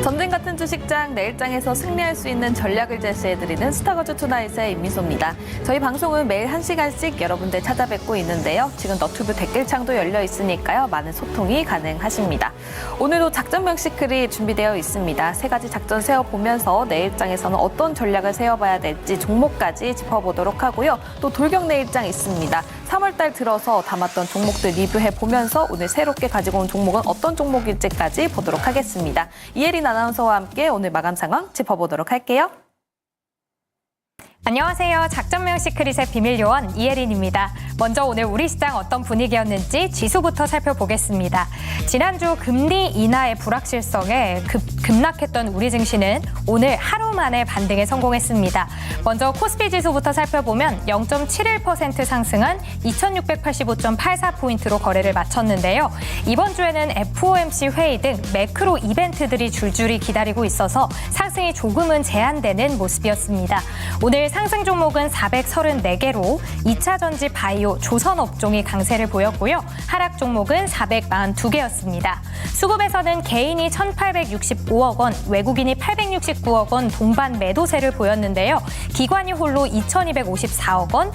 전쟁 같은 주식장 내일장에서 승리할 수 있는 전략을 제시해드리는 스타거즈 투나잇의 임미소입니다. 저희 방송은 매일 1시간씩 여러분들 찾아뵙고 있는데요. 지금 너튜브 댓글창도 열려 있으니까요. 많은 소통이 가능하십니다. 오늘도 작전 명시클이 준비되어 있습니다. 3가지 작전 세워보면서 내일장에서는 어떤 전략을 세워봐야 될지 종목까지 짚어보도록 하고요. 또 돌격 내일장 있습니다. 3월달 들어서 담았던 종목들 리뷰해보면서 오늘 새롭게 가지고 온 종목은 어떤 종목일지까지 보도록 하겠습니다. 이혜린 아나운서와 함께 오늘 마감 상황 짚어보도록 할게요. 안녕하세요. 작전명 시크릿의 비밀요원 이혜린입니다. 먼저 오늘 우리 시장 어떤 분위기였는지 지수부터 살펴보겠습니다. 지난주 금리 인하의 불확실성에 급락했던 우리 증시는 오늘 하루 만에 반등에 성공했습니다. 먼저 코스피 지수부터 살펴보면 0.71% 상승한 2685.84포인트로 거래를 마쳤는데요. 이번 주에는 FOMC 회의 등 매크로 이벤트들이 줄줄이 기다리고 있어서 상승이 조금은 제한되는 모습이었습니다. 오늘 상승 종목은 434개로 2차 전지 바이오 조선 업종이 강세를 보였고요. 하락 종목은 442개였습니다. 수급에서는 개인이 1,865억 원, 외국인이 869억 원 동반 매도세를 보였는데요. 기관이 홀로 2,254억 원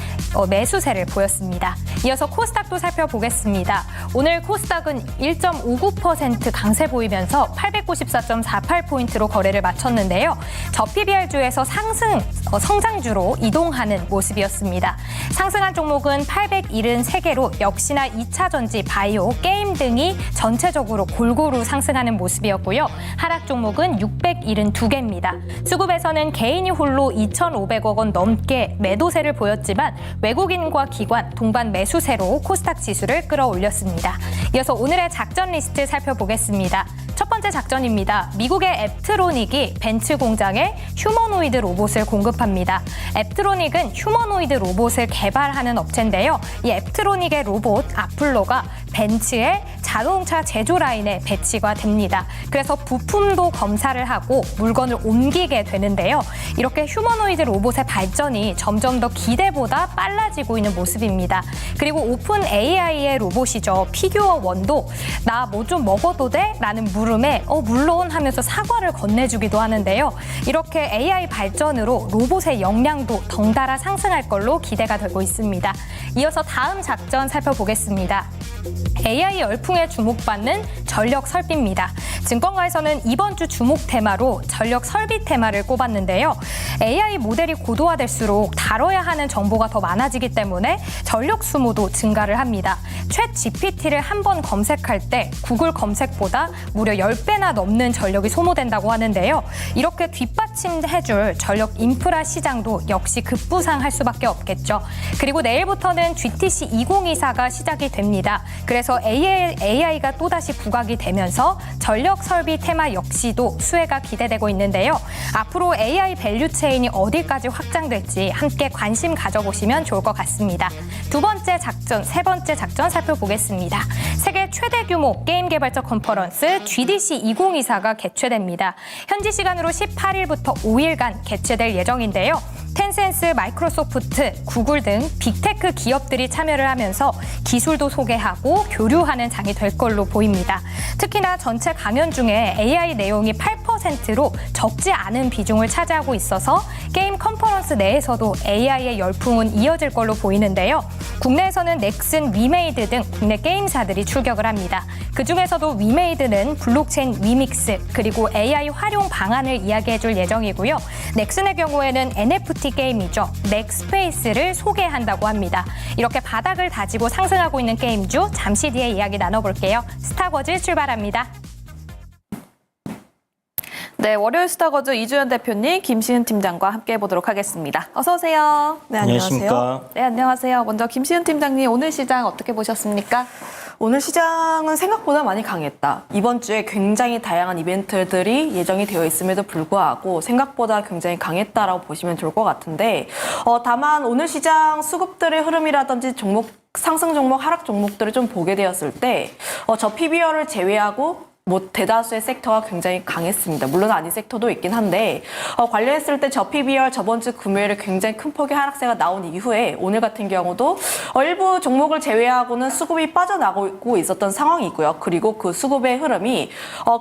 매수세를 보였습니다. 이어서 코스닥도 살펴보겠습니다. 오늘 코스닥은 1.59% 강세 보이면서 894.48포인트로 거래를 마쳤는데요. 저PBR주에서 성장주로 이동하는 모습이었습니다. 상승한 종목은 873개로 역시나 2차 전지, 바이오, 게임 등이 전체적으로 골고루 상승하는 모습이었고요. 하락 종목은 672개입니다. 수급에서는 개인이 홀로 2,500억 원 넘게 매도세를 보였지만 외국인과 기관 동반 매수세로 코스닥 지수를 끌어올렸습니다. 이어서 오늘의 작전 리스트 살펴보겠습니다. 첫 번째 작전입니다. 미국의 앱트로닉이 벤츠 공장에 휴머노이드 로봇을 공급합니다. 앱트로닉은 휴머노이드 로봇을 개발하는 업체인데요. 이 앱트로닉의 로봇 아플로가 벤츠의 자동차 제조 라인에 배치가 됩니다. 그래서 부품도 검사를 하고 물건을 옮기게 되는데요. 이렇게 휴머노이드 로봇의 발전이 점점 더 기대보다 빨라지고 있는 모습입니다. 그리고 오픈 AI의 로봇이죠. 피규어 원도 나 뭐 좀 먹어도 돼? 라는 물음에 물론 하면서 사과를 건네주기도 하는데요. 이렇게 AI 발전으로 로봇의 역량도 덩달아 상승할 걸로 기대가 되고 있습니다. 이어서 다음 작전 살펴보겠습니다. AI 열풍에 주목받는 전력 설비입니다. 증권가에서는 이번 주 주목 테마로 전력 설비 테마를 꼽았는데요. AI 모델이 고도화될수록 다뤄야 하는 정보가 더 많아지기 때문에 전력 수모도 증가를 합니다. 챗 GPT를 한 번 검색할 때 구글 검색보다 무려 10배나 넘는 전력이 소모된다고 하는데요. 이렇게 뒷받침해줄 전력 인프라 시장도 역시 급부상할 수밖에 없겠죠. 그리고 내일부터는 GTC 2024가 시작이 됩니다. 그래서 AI가 또다시 부각이 되면서 전력 설비 테마 역시도 수혜가 기대되고 있는데요. 앞으로 AI 밸류 체인이 어디까지 확장될지 함께 관심 가져보시면 좋을 것 같습니다. 두 번째 작전, 세 번째 작전 살펴보겠습니다. 세계 최대 규모 게임 개발자 컨퍼런스 GDC 2024가 개최됩니다. 현지 시간으로 18일부터 5일간 개최될 예정인데요. 텐센스, 마이크로소프트, 구글 등 빅테크 기업들이 참여를 하면서 기술도 소개하고 교류하는 장이 될 걸로 보입니다. 특히나 전체 강연 중에 AI 내용이 8%로 적지 않은 비중을 차지하고 있어서 게임 컨퍼런스 내에서도 AI의 열풍은 이어질 걸로 보이는데요. 국내에서는 넥슨, 위메이드 등 국내 게임사들이 출격을 합니다. 그중에서도 위메이드는 블록체인 위믹스 그리고 AI 활용 방안을 이야기해줄 예정이고요. 넥슨의 경우에는 NFT 게임이죠. 넥스페이스를 소개한다고 합니다. 이렇게 바닥을 다지고 상승하고 있는 게임주 잠시 뒤에 이야기 나눠볼게요. 스타거즈 출발합니다. 네, 월요일 스타거즈 이주연 대표님, 김시은 팀장과 함께 해보도록 하겠습니다. 어서 오세요. 네, 안녕하세요. 안녕하십니까. 네, 안녕하세요. 먼저 김시은 팀장님, 오늘 시장 어떻게 보셨습니까? 오늘 시장은 생각보다 많이 강했다. 이번 주에 굉장히 다양한 이벤트들이 예정이 되어 있음에도 불구하고 생각보다 굉장히 강했다라고 보시면 좋을 것 같은데 다만 오늘 시장 수급들의 흐름이라든지 상승 종목, 하락 종목들을 좀 보게 되었을 때 저 PBR을 제외하고 대다수의 섹터가 굉장히 강했습니다. 물론 아닌 섹터도 있긴 한데 관련했을 때 저 PBR 저번 주 금요일에 굉장히 큰 폭의 하락세가 나온 이후에 오늘 같은 경우도 일부 종목을 제외하고는 수급이 빠져나가고 있었던 상황이고요. 그리고 그 수급의 흐름이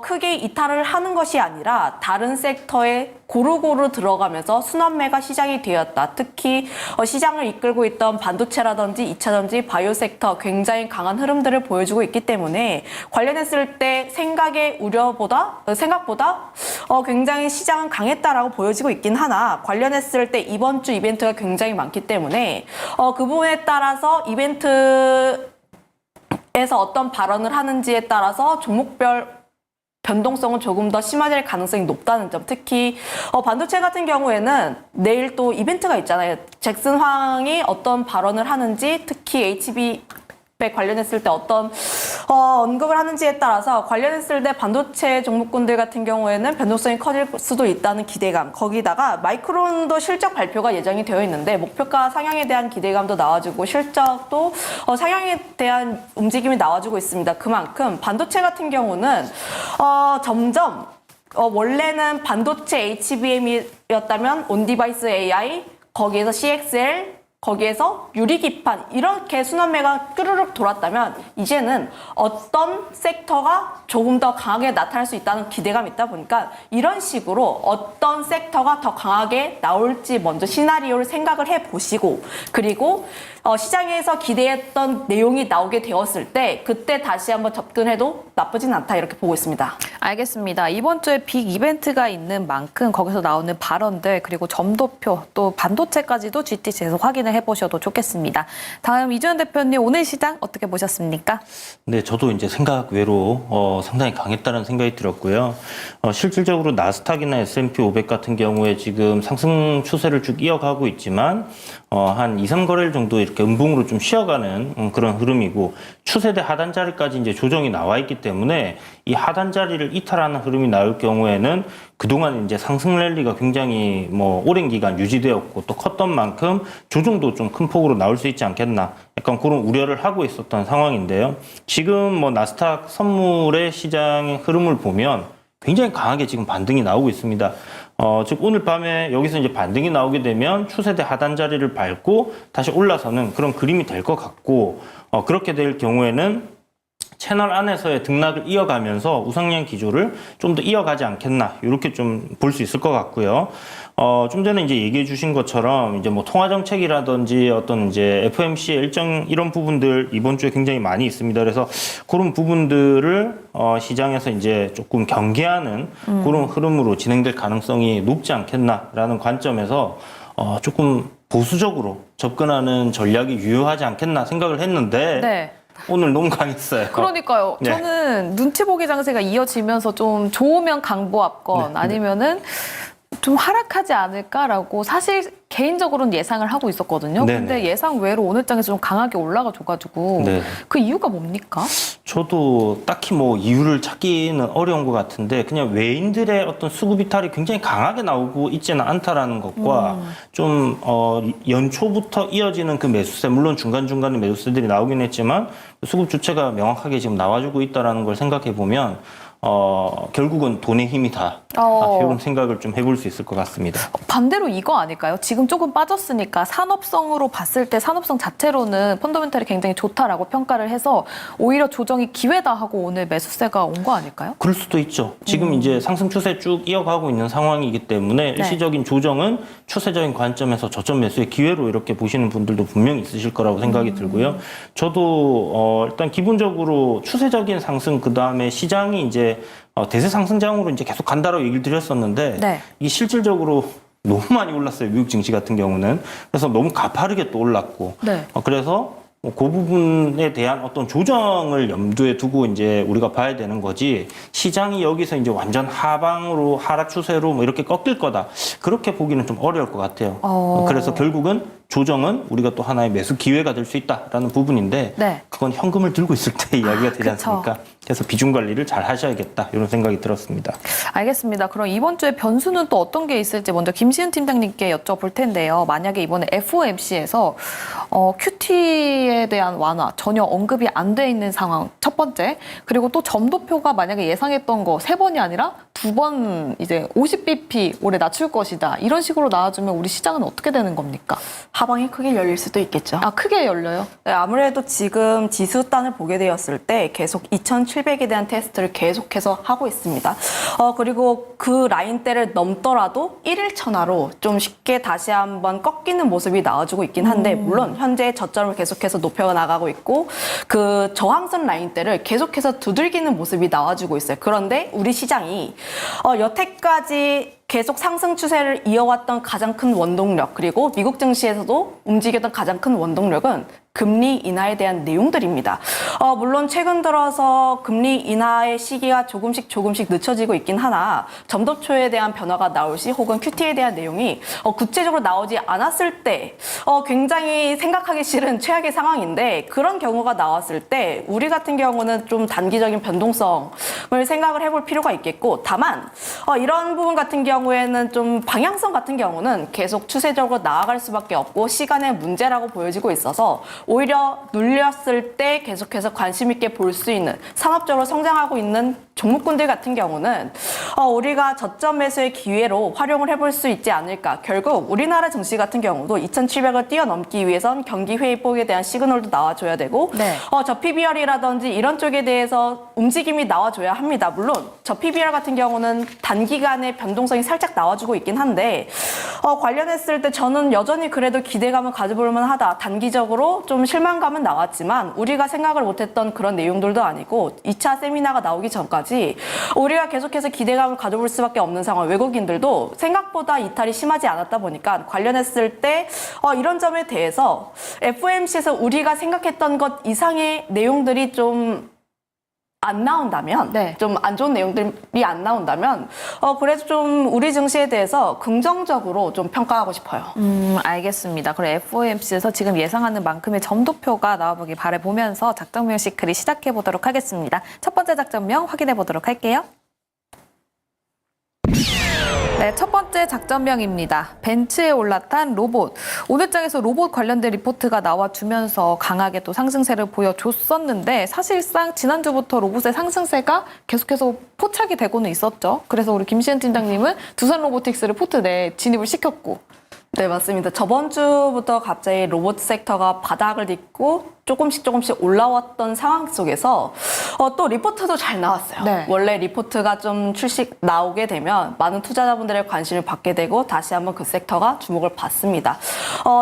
크게 이탈을 하는 것이 아니라 다른 섹터에 고루고루 들어가면서 순환매가 시작이 되었다. 특히 시장을 이끌고 있던 반도체라든지 2차전지, 바이오 섹터 굉장히 강한 흐름들을 보여주고 있기 때문에 관련했을 때 생각보다 굉장히 시장은 강했다라고 보여지고 있긴 하나 관련했을 때 이번 주 이벤트가 굉장히 많기 때문에 그 부분에 따라서 이벤트에서 어떤 발언을 하는지에 따라서 종목별 변동성은 조금 더 심화될 가능성이 높다는 점. 특히 반도체 같은 경우에는 내일 또 이벤트가 있잖아요. 잭슨 황이 어떤 발언을 하는지, 특히 HB에 관련했을 때 어떤 언급을 하는지에 따라서 관련했을 때 반도체 종목군들 같은 경우에는 변동성이 커질 수도 있다는 기대감, 거기다가 마이크론도 실적 발표가 예정이 되어 있는데 목표가 상향에 대한 기대감도 나와주고 실적도 상향에 대한 움직임이 나와주고 있습니다. 그만큼 반도체 같은 경우는 점점 원래는 반도체 HBM이었다면 온디바이스 AI, 거기에서 CXL, 거기에서 유리기판 이렇게 순환매가 쭈르륵 돌았다면 이제는 어떤 섹터가 조금 더 강하게 나타날 수 있다는 기대감이 있다 보니까 이런 식으로 어떤 섹터가 더 강하게 나올지 먼저 시나리오를 생각을 해보시고 그리고 시장에서 기대했던 내용이 나오게 되었을 때 그때 다시 한번 접근해도 나쁘진 않다 이렇게 보고 있습니다. 알겠습니다. 이번 주에 빅 이벤트가 있는 만큼 거기서 나오는 발언들 그리고 점도표 또 반도체까지도 GTC에서 확인을 해보셔도 좋겠습니다. 다음 이주연 대표님 오늘 시장 어떻게 보셨습니까? 네, 저도 이제 생각 외로 상당히 강했다는 생각이 들었고요. 실질적으로 나스닥이나 S&P 500 같은 경우에 지금 상승 추세를 쭉 이어가고 있지만 한 2, 3거래일 정도 이렇게 음봉으로 좀 쉬어가는 그런 흐름이고 추세대 하단 자리까지 이제 조정이 나와 있기 때문에 이 하단 자리를 이탈하는 흐름이 나올 경우에는 그동안 이제 상승 랠리가 굉장히 오랜 기간 유지되었고 또 컸던 만큼 조정도 좀 큰 폭으로 나올 수 있지 않겠나 약간 그런 우려를 하고 있었던 상황인데요. 지금 나스닥 선물의 시장의 흐름을 보면 굉장히 강하게 지금 반등이 나오고 있습니다. 즉 오늘 밤에 여기서 이제 반등이 나오게 되면 추세대 하단 자리를 밟고 다시 올라서는 그런 그림이 될 것 같고 그렇게 될 경우에는 채널 안에서의 등락을 이어가면서 우상향 기조를 좀 더 이어가지 않겠나 이렇게 좀 볼 수 있을 것 같고요. 좀 전에 이제 얘기해 주신 것처럼 이제 통화 정책이라든지 어떤 이제 FOMC의 일정 이런 부분들 이번 주에 굉장히 많이 있습니다. 그래서 그런 부분들을 시장에서 이제 조금 경계하는 그런 흐름으로 진행될 가능성이 높지 않겠나라는 관점에서 조금 보수적으로 접근하는 전략이 유효하지 않겠나 생각을 했는데 네. 오늘 너무 강했어요. 그러니까요. 네. 저는 눈치 보기 장세가 이어지면서 좀 좋으면 강보합건 네. 아니면은 좀 하락하지 않을까라고 사실 개인적으로는 예상을 하고 있었거든요. 네네. 근데 예상 외로 오늘 장에서 좀 강하게 올라가줘가지고 네. 그 이유가 뭡니까? 저도 딱히 이유를 찾기는 어려운 것 같은데 그냥 외인들의 어떤 수급 이탈이 굉장히 강하게 나오고 있지는 않다라는 것과 좀 연초부터 이어지는 그 매수세 물론 중간중간에 매수세들이 나오긴 했지만 수급 주체가 명확하게 지금 나와주고 있다라는 걸 생각해 보면 결국은 돈의 힘이다. 이런 생각을 좀 해볼 수 있을 것 같습니다. 반대로 이거 아닐까요? 지금 조금 빠졌으니까 산업성으로 봤을 때 산업성 자체로는 펀더멘털이 굉장히 좋다라고 평가를 해서 오히려 조정이 기회다 하고 오늘 매수세가 온 거 아닐까요? 그럴 수도 있죠. 지금 이제 상승 추세 쭉 이어가고 있는 상황이기 때문에 일시적인 조정은 추세적인 관점에서 저점 매수의 기회로 이렇게 보시는 분들도 분명히 있으실 거라고 생각이 들고요. 저도 일단 기본적으로 추세적인 상승 그 다음에 시장이 이제 대세 상승장으로 이제 계속 간다라고 얘기를 드렸었는데 네. 이게 실질적으로 너무 많이 올랐어요. 미국 증시 같은 경우는. 그래서 너무 가파르게 또 올랐고. 네. 그래서 그 부분에 대한 어떤 조정을 염두에 두고 이제 우리가 봐야 되는 거지 시장이 여기서 이제 완전 하방으로 하락 추세로 이렇게 꺾일 거다. 그렇게 보기는 좀 어려울 것 같아요. 그래서 결국은 조정은 우리가 또 하나의 매수 기회가 될 수 있다라는 부분인데 네. 그건 현금을 들고 있을 때 이야기가 되지 그쵸. 않습니까? 그래서 비중 관리를 잘 하셔야겠다 이런 생각이 들었습니다. 알겠습니다. 그럼 이번 주에 변수는 또 어떤 게 있을지 먼저 김시은 팀장님께 여쭤볼 텐데요. 만약에 이번에 FOMC에서 QT에 대한 완화 전혀 언급이 안 돼 있는 상황 첫 번째, 그리고 또 점도표가 만약에 예상했던 거 3번이 아니라 2번 이제 50bp 올해 낮출 것이다 이런 식으로 나와주면 우리 시장은 어떻게 되는 겁니까? 하방이 크게 열릴 수도 있겠죠. 아, 크게 열려요? 네, 아무래도 지금 지수단을 보게 되었을 때 계속 2,700에 대한 테스트를 계속해서 하고 있습니다. 그리고 그 라인대를 넘더라도 1일 천하로 좀 쉽게 다시 한번 꺾이는 모습이 나와주고 있긴 한데 물론 현재 저점을 계속해서 높여 나가고 있고 그 저항선 라인대를 계속해서 두들기는 모습이 나와주고 있어요. 그런데 우리 시장이 여태까지 계속 상승 추세를 이어왔던 가장 큰 원동력, 그리고 미국 증시에서도 움직였던 가장 큰 원동력은 금리 인하에 대한 내용들입니다. 물론 최근 들어서 금리 인하의 시기가 조금씩 늦춰지고 있긴 하나 점도표에 대한 변화가 나올 시 혹은 QT에 대한 내용이 구체적으로 나오지 않았을 때 굉장히 생각하기 싫은 최악의 상황인데 그런 경우가 나왔을 때 우리 같은 경우는 좀 단기적인 변동성을 생각을 해볼 필요가 있겠고 다만 이런 부분 같은 경우에는 좀 방향성 같은 경우는 계속 추세적으로 나아갈 수밖에 없고 시간의 문제라고 보여지고 있어서 오히려 눌렸을 때 계속해서 관심 있게 볼 수 있는 산업적으로 성장하고 있는 종목군들 같은 경우는 우리가 저점 매수의 기회로 활용을 해볼 수 있지 않을까. 결국 우리나라 증시 같은 경우도 2,700을 뛰어넘기 위해선 경기 회복에 대한 시그널도 나와줘야 되고 네. 저 PBR이라든지 이런 쪽에 대해서 움직임이 나와줘야 합니다. 물론 저 PBR 같은 경우는 단기간에 변동성이 살짝 나와주고 있긴 한데 관련했을 때 저는 여전히 그래도 기대감을 가져볼 만하다. 단기적으로 좀 실망감은 나왔지만 우리가 생각을 못했던 그런 내용들도 아니고 2차 세미나가 나오기 전까지 우리가 계속해서 기대감을 가져볼 수밖에 없는 상황. 외국인들도 생각보다 이탈이 심하지 않았다 보니까 관련했을 때 이런 점에 대해서 FOMC에서 우리가 생각했던 것 이상의 내용들이 좀 안 나온다면, 네. 좀 안 좋은 내용들이 안 나온다면, 그래도 좀 우리 증시에 대해서 긍정적으로 좀 평가하고 싶어요. 알겠습니다. 그럼 FOMC에서 지금 예상하는 만큼의 점도표가 나와보길 바라보면서 작전명 시크릿 시작해 보도록 하겠습니다. 첫 번째 작전명 확인해 보도록 할게요. 네, 첫 번째 작전명입니다. 벤츠에 올라탄 로봇. 오늘 장에서 로봇 관련된 리포트가 나와주면서 강하게 또 상승세를 보여줬었는데 사실상 지난주부터 로봇의 상승세가 계속해서 포착이 되고는 있었죠. 그래서 우리 김시은 팀장님은 두산 로보틱스를 포트 내에 진입을 시켰고. 네, 맞습니다. 저번 주부터 갑자기 로봇 섹터가 바닥을 딛고 조금씩 올라왔던 상황 속에서 또 리포트도 잘 나왔어요. 네. 원래 리포트가 좀 나오게 되면 많은 투자자분들의 관심을 받게 되고 다시 한번 그 섹터가 주목을 받습니다.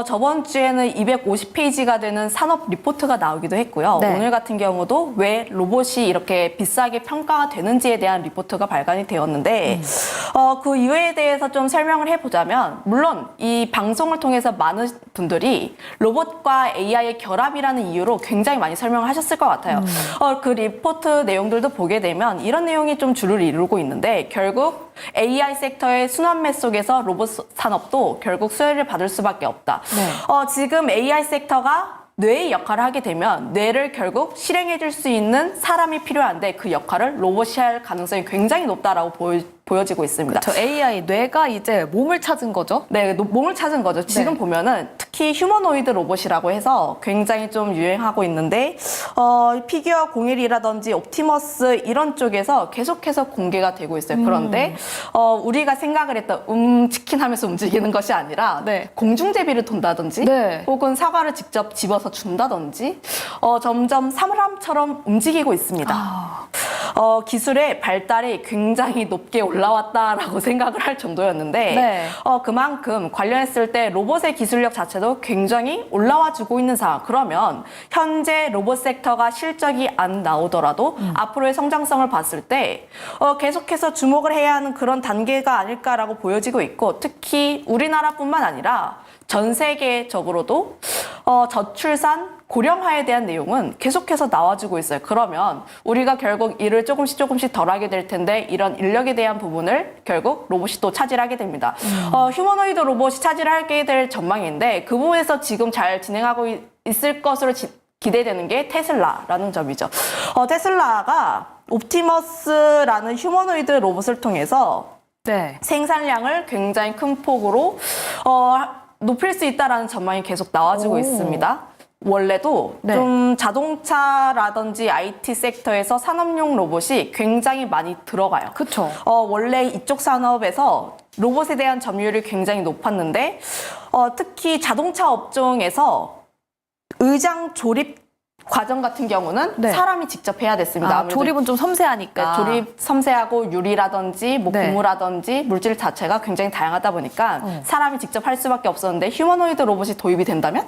저번 주에는 250페이지가 되는 산업 리포트가 나오기도 했고요. 네. 오늘 같은 경우도 왜 로봇이 이렇게 비싸게 평가가 되는지에 대한 리포트가 발간이 되었는데 그 이유에 대해서 좀 설명을 해보자면 물론 이 방송을 통해서 많은 분들이 로봇과 AI의 결합이라는 이유로 굉장히 많이 설명을 하셨을 것 같아요. 그 리포트 내용들도 보게 되면 이런 내용이 좀 주를 이루고 있는데 결국 AI 섹터의 순환매 속에서 로봇 산업도 결국 수혜를 받을 수밖에 없다. 네. 지금 AI sek터가 뇌의 역할을 하게 되면 뇌를 결국 실행해 줄 수 있는 사람이 필요한데 그 역할을 로봇이 할 가능성이 굉장히 높다라고 보여지고 있습니다. 저 AI, 뇌가 이제 몸을 찾은 거죠? 네, 몸을 찾은 거죠. 지금 네. 보면은 특히 휴머노이드 로봇이라고 해서 굉장히 좀 유행하고 있는데 피규어 01이라든지 옵티머스 이런 쪽에서 계속해서 공개가 되고 있어요. 그런데 우리가 생각을 했던 치킨 하면서 움직이는 것이 아니라 네. 공중제비를 돈다든지 네. 혹은 사과를 직접 집어서 준다든지 점점 사물함처럼 움직이고 있습니다. 기술의 발달이 굉장히 높게 올라왔다라고 생각을 할 정도였는데 네. 그만큼 관련했을 때 로봇의 기술력 자체도 굉장히 올라와 주고 있는 상황. 그러면 현재 로봇 섹터가 실적이 안 나오더라도 앞으로의 성장성을 봤을 때 계속해서 주목을 해야 하는 그런 단계가 아닐까라고 보여지고 있고 특히 우리나라뿐만 아니라 전 세계적으로도 저출산 고령화에 대한 내용은 계속해서 나와주고 있어요. 그러면 우리가 결국 일을 조금씩 덜 하게 될 텐데 이런 인력에 대한 부분을 결국 로봇이 또 차지하게 됩니다. 휴머노이드 로봇이 차지하게 될 전망인데 그 부분에서 지금 잘 진행하고 있을 것으로 기대되는 게 테슬라라는 점이죠. 테슬라가 옵티머스라는 휴머노이드 로봇을 통해서 네. 생산량을 굉장히 큰 폭으로 높일 수 있다라는 전망이 계속 나와주고 있습니다. 원래도 네. 좀 자동차라든지 IT 섹터에서 산업용 로봇이 굉장히 많이 들어가요. 그쵸. 원래 이쪽 산업에서 로봇에 대한 점유율이 굉장히 높았는데 특히 자동차 업종에서 의장 조립 과정 같은 경우는 네. 사람이 직접 해야 됐습니다. 아무래도 조립은 좀 섬세하니까. 네, 조립 섬세하고 유리라든지 뭐 네. 고무라든지 물질 자체가 굉장히 다양하다 보니까 사람이 직접 할 수밖에 없었는데 휴머노이드 로봇이 도입이 된다면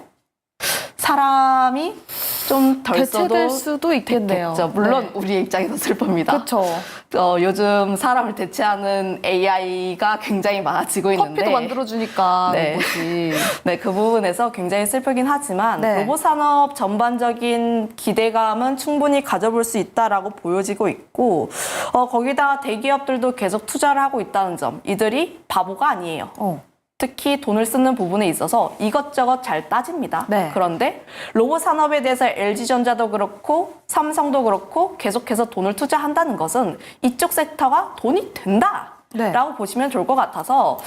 사람이 좀 덜 써도 대체될 수도 있겠네요. 됐겠죠. 물론 네. 우리의 입장에서 슬픕니다. 그렇죠. 요즘 사람을 대체하는 AI가 굉장히 많아지고 있는데 커피도 만들어주니까 네. 로봇이. 네, 그 부분에서 굉장히 슬프긴 하지만 네. 로봇 산업 전반적인 기대감은 충분히 가져볼 수 있다라고 보여지고 있고 거기다가 대기업들도 계속 투자를 하고 있다는 점, 이들이 바보가 아니에요. 특히 돈을 쓰는 부분에 있어서 이것저것 잘 따집니다. 네. 그런데 로봇 산업에 대해서 LG전자도 그렇고 삼성도 그렇고 계속해서 돈을 투자한다는 것은 이쪽 섹터가 돈이 된다. 네. 라고 보시면 좋을 것 같아서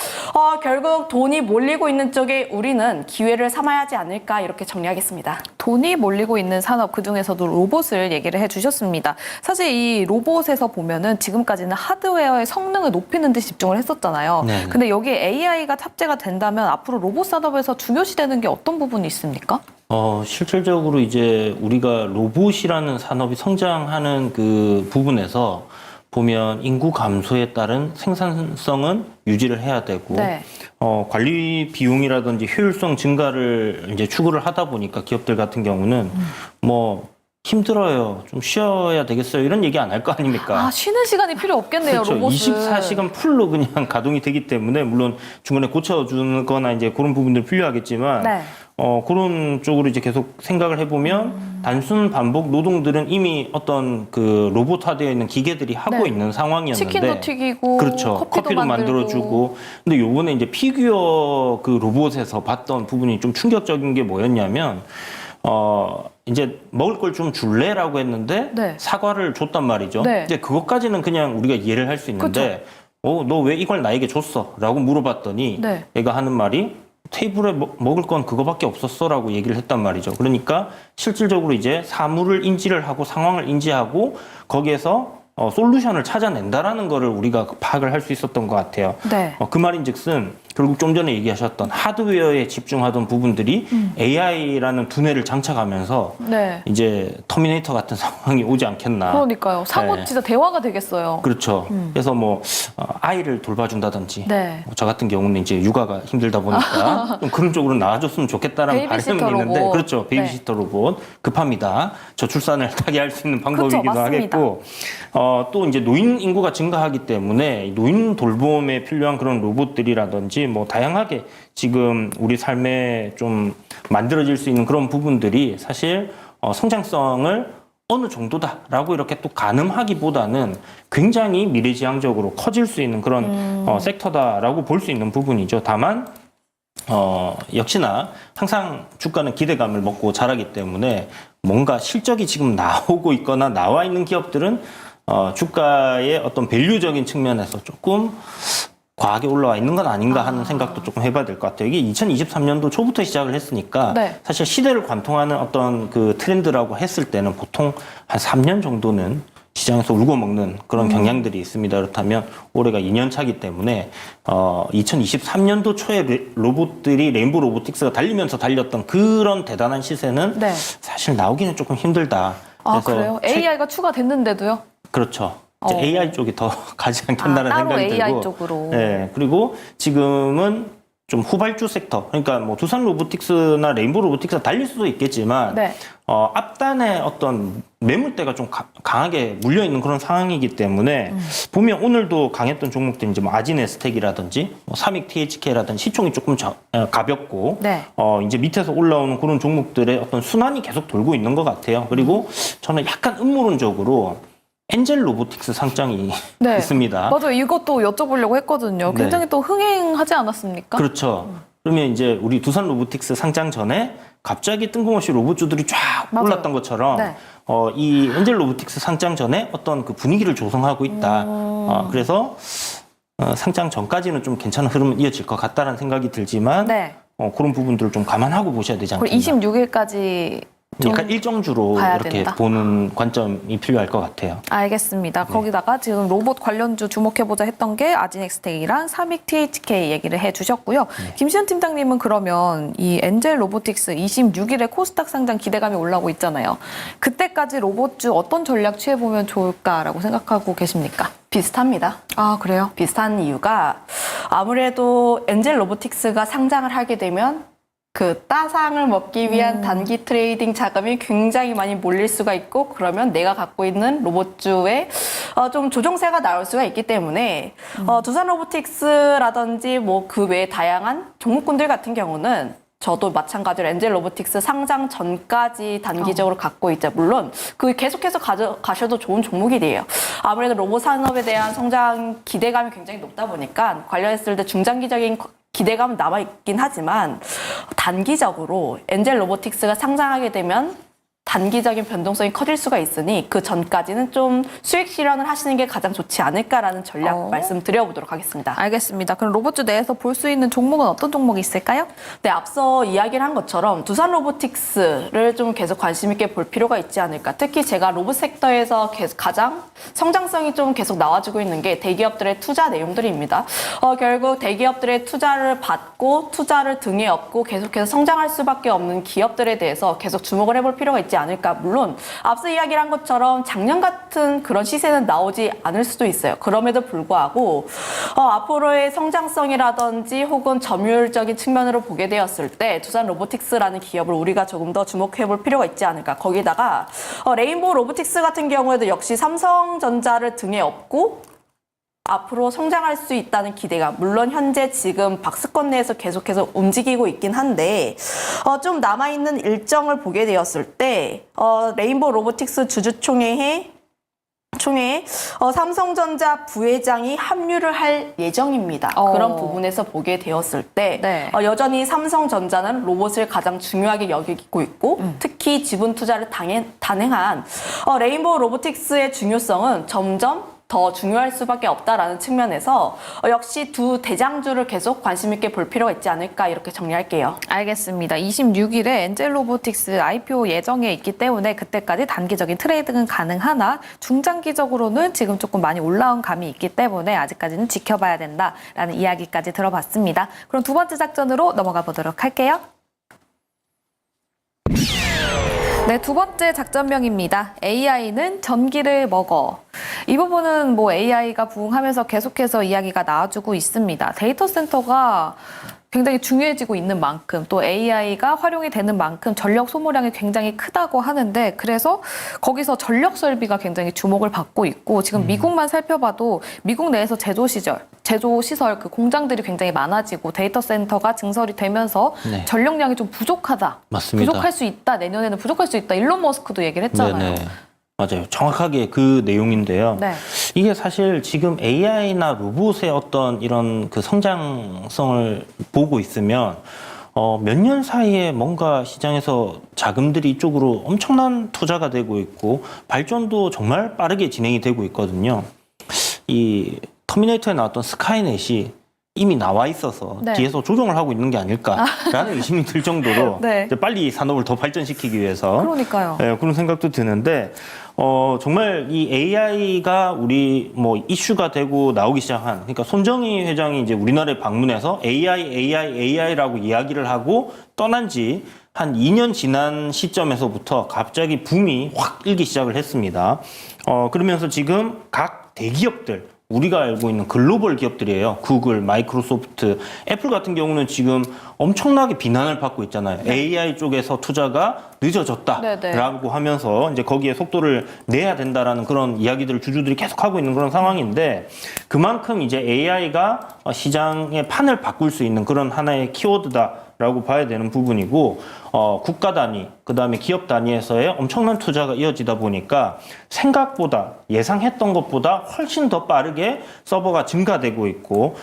결국 돈이 몰리고 있는 쪽에 우리는 기회를 삼아야 하지 않을까 이렇게 정리하겠습니다. 돈이 몰리고 있는 산업, 그중에서도 로봇을 얘기를 해주셨습니다. 사실 이 로봇에서 보면은 지금까지는 하드웨어의 성능을 높이는 데 집중을 했었잖아요. 네. 근데 여기에 AI가 탑재가 된다면 앞으로 로봇 산업에서 중요시되는 게 어떤 부분이 있습니까? 실질적으로 이제 우리가 로봇이라는 산업이 성장하는 그 부분에서 보면 인구 감소에 따른 생산성은 유지를 해야 되고 네. 관리 비용이라든지 효율성 증가를 이제 추구를 하다 보니까 기업들 같은 경우는 뭐 힘들어요, 좀 쉬어야 되겠어요, 이런 얘기 안 할 거 아닙니까? 쉬는 시간이 필요 없겠네요, 그렇죠. 로봇은. 24시간 풀로 그냥 가동이 되기 때문에 물론 중간에 고쳐주는 거나 이제 그런 부분들 필요하겠지만 네. 그런 쪽으로 이제 계속 생각을 해보면 단순 반복 노동들은 이미 어떤 그 로봇화되어 있는 기계들이 하고 네. 있는 상황이었는데 치킨도 튀기고 그렇죠. 커피도 만들어주고 근데 요번에 이제 피규어 그 로봇에서 봤던 부분이 좀 충격적인 게 뭐였냐면 이제 먹을 걸 좀 줄래라고 했는데 네. 사과를 줬단 말이죠. 네. 이제 그것까지는 그냥 우리가 이해를 할 수 있는데 너 왜 이걸 나에게 줬어? 라고 물어봤더니 네. 얘가 하는 말이 테이블에 먹을 건 그거밖에 없었어라고 얘기를 했단 말이죠. 그러니까 실질적으로 이제 사물을 인지를 하고 상황을 인지하고 거기에서 솔루션을 찾아낸다라는 거를 우리가 파악을 할 수 있었던 것 같아요. 네. 그 말인즉슨 결국 좀 전에 얘기하셨던 하드웨어에 집중하던 부분들이 AI라는 두뇌를 장착하면서 네. 이제 터미네이터 같은 상황이 오지 않겠나. 그러니까요. 사고 네. 진짜 대화가 되겠어요. 그렇죠. 그래서 뭐 아이를 돌봐준다든지 네. 저 같은 경우는 이제 육아가 힘들다 보니까 좀 그런 쪽으로 나아줬으면 좋겠다라는 베이비시터 바람이 있는데 로봇. 그렇죠. 베이비시터 로봇 급합니다. 저출산을 타게 할 수 있는 방법이기도 그렇죠. 맞습니다. 하겠고 또 이제 노인 인구가 증가하기 때문에 노인 돌봄에 필요한 그런 로봇들이라든지 뭐 다양하게 지금 우리 삶에 좀 만들어질 수 있는 그런 부분들이 사실 성장성을 어느 정도다라고 이렇게 또 가늠하기보다는 굉장히 미래지향적으로 커질 수 있는 그런 섹터다라고 볼 수 있는 부분이죠. 다만 역시나 항상 주가는 기대감을 먹고 자라기 때문에 뭔가 실적이 지금 나오고 있거나 나와 있는 기업들은 주가의 어떤 밸류적인 측면에서 조금 과하게 올라와 있는 건 아닌가 하는 생각도 조금 해봐야 될 것 같아요. 이게 2023년도 초부터 시작을 했으니까 네. 사실 시대를 관통하는 어떤 그 트렌드라고 했을 때는 보통 한 3년 정도는 시장에서 울고 먹는 그런 경향들이 있습니다. 그렇다면 올해가 2년 차기 때문에 2023년도 초에 로봇들이 레인보우 로보틱스가 달리면서 달렸던 그런 대단한 시세는 네. 사실 나오기는 조금 힘들다. 그래요? AI가 추가됐는데도요? 그렇죠. 이제 AI 쪽이 더 가지 않겠나라는 따로 생각이 AI 들고. 쪽으로. 네. 그리고 지금은 좀 후발주 섹터, 그러니까 뭐 두산 로보틱스나 레인보우 로보틱스가 달릴 수도 있겠지만 네. 앞단에 어떤 매물대가 좀 강하게 물려 있는 그런 상황이기 때문에 보면 오늘도 강했던 종목들이 이제 뭐 아진에스텍이라든지 뭐 삼익 THK라든지 시총이 조금 가볍고 네. 이제 밑에서 올라오는 그런 종목들의 어떤 순환이 계속 돌고 있는 것 같아요. 그리고 저는 약간 음모론적으로 엔젤 로보틱스 상장이 네. 있습니다. 맞아요. 이것도 여쭤보려고 했거든요. 네. 굉장히 또 흥행하지 않았습니까? 그렇죠. 그러면 이제 우리 두산 로보틱스 상장 전에 갑자기 뜬금없이 로봇주들이 쫙 맞아요. 올랐던 것처럼 네. 이 엔젤 로보틱스 상장 전에 어떤 그 분위기를 조성하고 있다. 그래서 상장 전까지는 좀 괜찮은 흐름은 이어질 것 같다라는 생각이 들지만 네. 그런 부분들을 좀 감안하고 보셔야 되지 그리고 않겠나. 26일까지 약간 일정주로 봐야 이렇게 된다. 보는 관점이 필요할 것 같아요. 알겠습니다. 거기다가 지금 로봇 관련주 주목해보자 했던 게 아진엑스텍이랑 삼익 THK 얘기를 해주셨고요. 김시현 팀장님은 그러면 이 엔젤 로보틱스 26일에 코스닥 상장 기대감이 올라오고 있잖아요. 그때까지 로봇주 어떤 전략 취해보면 좋을까라고 생각하고 계십니까? 비슷합니다. 아, 그래요? 비슷한 이유가 아무래도 엔젤 로보틱스가 상장을 하게 되면 그 따상을 먹기 위한 단기 트레이딩 자금이 굉장히 많이 몰릴 수가 있고, 그러면 내가 갖고 있는 로봇주에 좀 조정세가 나올 수가 있기 때문에 두산 로보틱스라든지 뭐 그 외에 다양한 종목군들 같은 경우는 저도 마찬가지로 엔젤 로보틱스 상장 전까지 단기적으로 갖고 있자. 물론 그 계속해서 가셔도 좋은 종목이에요. 아무래도 로봇 산업에 대한 성장 기대감이 굉장히 높다 보니까 관련했을 때 중장기적인 기대감은 남아있긴 하지만 단기적으로 엔젤 로보틱스가 상장하게 되면 단기적인 변동성이 커질 수가 있으니 그 전까지는 좀 수익 실현을 하시는 게 가장 좋지 않을까라는 전략 말씀드려보도록 하겠습니다. 알겠습니다. 그럼 로봇주 내에서 볼 수 있는 종목은 어떤 종목이 있을까요? 네, 앞서 이야기를 한 것처럼 두산 로보틱스를 좀 계속 관심 있게 볼 필요가 있지 않을까. 특히 제가 로봇 섹터에서 가장 성장성이 좀 계속 나와주고 있는 게 대기업들의 투자 내용들입니다. 결국 대기업들의 투자를 받고 투자를 등에 업고 계속해서 성장할 수밖에 없는 기업들에 대해서 계속 주목을 해볼 필요가 있지 않을까. 물론 앞서 이야기를 한 것처럼 작년 같은 그런 시세는 나오지 않을 수도 있어요. 그럼에도 불구하고 앞으로의 성장성이라든지 혹은 점유율적인 측면으로 보게 되었을 때 두산 로보틱스라는 기업을 우리가 조금 더 주목해 볼 필요가 있지 않을까. 거기다가 레인보우 로보틱스 같은 경우에도 역시 삼성전자를 등에 업고 앞으로 성장할 수 있다는 기대가, 물론 현재 지금 박스권 내에서 계속해서 움직이고 있긴 한데 좀 남아있는 일정을 보게 되었을 때 레인보우 로보틱스 주주총회에 삼성전자 부회장이 합류를 할 예정입니다. 그런 부분에서 보게 되었을 때 네. 여전히 삼성전자는 로봇을 가장 중요하게 여기고 있고 특히 지분 투자를 단행한 레인보우 로보틱스의 중요성은 점점 더 중요할 수밖에 없다라는 측면에서 역시 두 대장주를 계속 관심 있게 볼 필요가 있지 않을까, 이렇게 정리할게요. 알겠습니다. 26일에 엔젤 로보틱스 IPO 예정에 있기 때문에 그때까지 단기적인 트레이딩은 가능하나 중장기적으로는 지금 조금 많이 올라온 감이 있기 때문에 아직까지는 지켜봐야 된다라는 이야기까지 들어봤습니다. 그럼 두 번째 작전으로 넘어가 보도록 할게요. 네, 두 번째 작전명입니다. AI는 전기를 먹어. 이 부분은 뭐 AI가 부흥하면서 계속해서 이야기가 나와주고 있습니다. 데이터 센터가 굉장히 중요해지고 있는 만큼 또 AI가 활용이 되는 만큼 전력 소모량이 굉장히 크다고 하는데, 그래서 거기서 전력 설비가 굉장히 주목을 받고 있고, 지금 미국만 살펴봐도 미국 내에서 제조 시설 그 공장들이 굉장히 많아지고 데이터 센터가 증설이 되면서 네. 전력량이 좀 부족하다. 맞습니다. 부족할 수 있다. 내년에는 부족할 수 있다. 일론 머스크도 얘기를 했잖아요. 네네. 맞아요. 정확하게 그 내용인데요. 네. 이게 사실 지금 AI나 로봇의 어떤 이런 그 성장성을 보고 있으면 몇 년 사이에 뭔가 시장에서 자금들이 이쪽으로 엄청난 투자가 되고 있고 발전도 정말 빠르게 진행이 되고 있거든요. 이 터미네이터에 나왔던 스카이넷이 이미 나와 있어서 네. 뒤에서 조정을 하고 있는 게 아닐까라는 의심이 들 정도로 네. 이제 빨리 산업을 더 발전시키기 위해서 그러니까요. 그런 생각도 드는데 정말 이 AI가 우리 뭐 이슈가 되고 나오기 시작한, 그러니까 손정희 회장이 이제 우리나라에 방문해서 AI라고 이야기를 하고 떠난 지 한 2년 지난 시점에서부터 갑자기 붐이 확 일기 시작을 했습니다. 그러면서 지금 각 대기업들, 우리가 알고 있는 글로벌 기업들이에요. 구글, 마이크로소프트, 애플 같은 경우는 지금 엄청나게 비난을 받고 있잖아요. AI 쪽에서 투자가 늦어졌다라고 하면서 이제 거기에 속도를 내야 된다라는 그런 이야기들을 주주들이 계속 하고 있는 그런 상황인데, 그만큼 이제 AI가 시장의 판을 바꿀 수 있는 그런 하나의 키워드다라고 봐야 되는 부분이고, 국가 단위, 그 다음에 기업 단위에서의 엄청난 투자가 이어지다 보니까 생각보다 예상했던 것보다 훨씬 더 빠르게 서버가 증가되고 있고,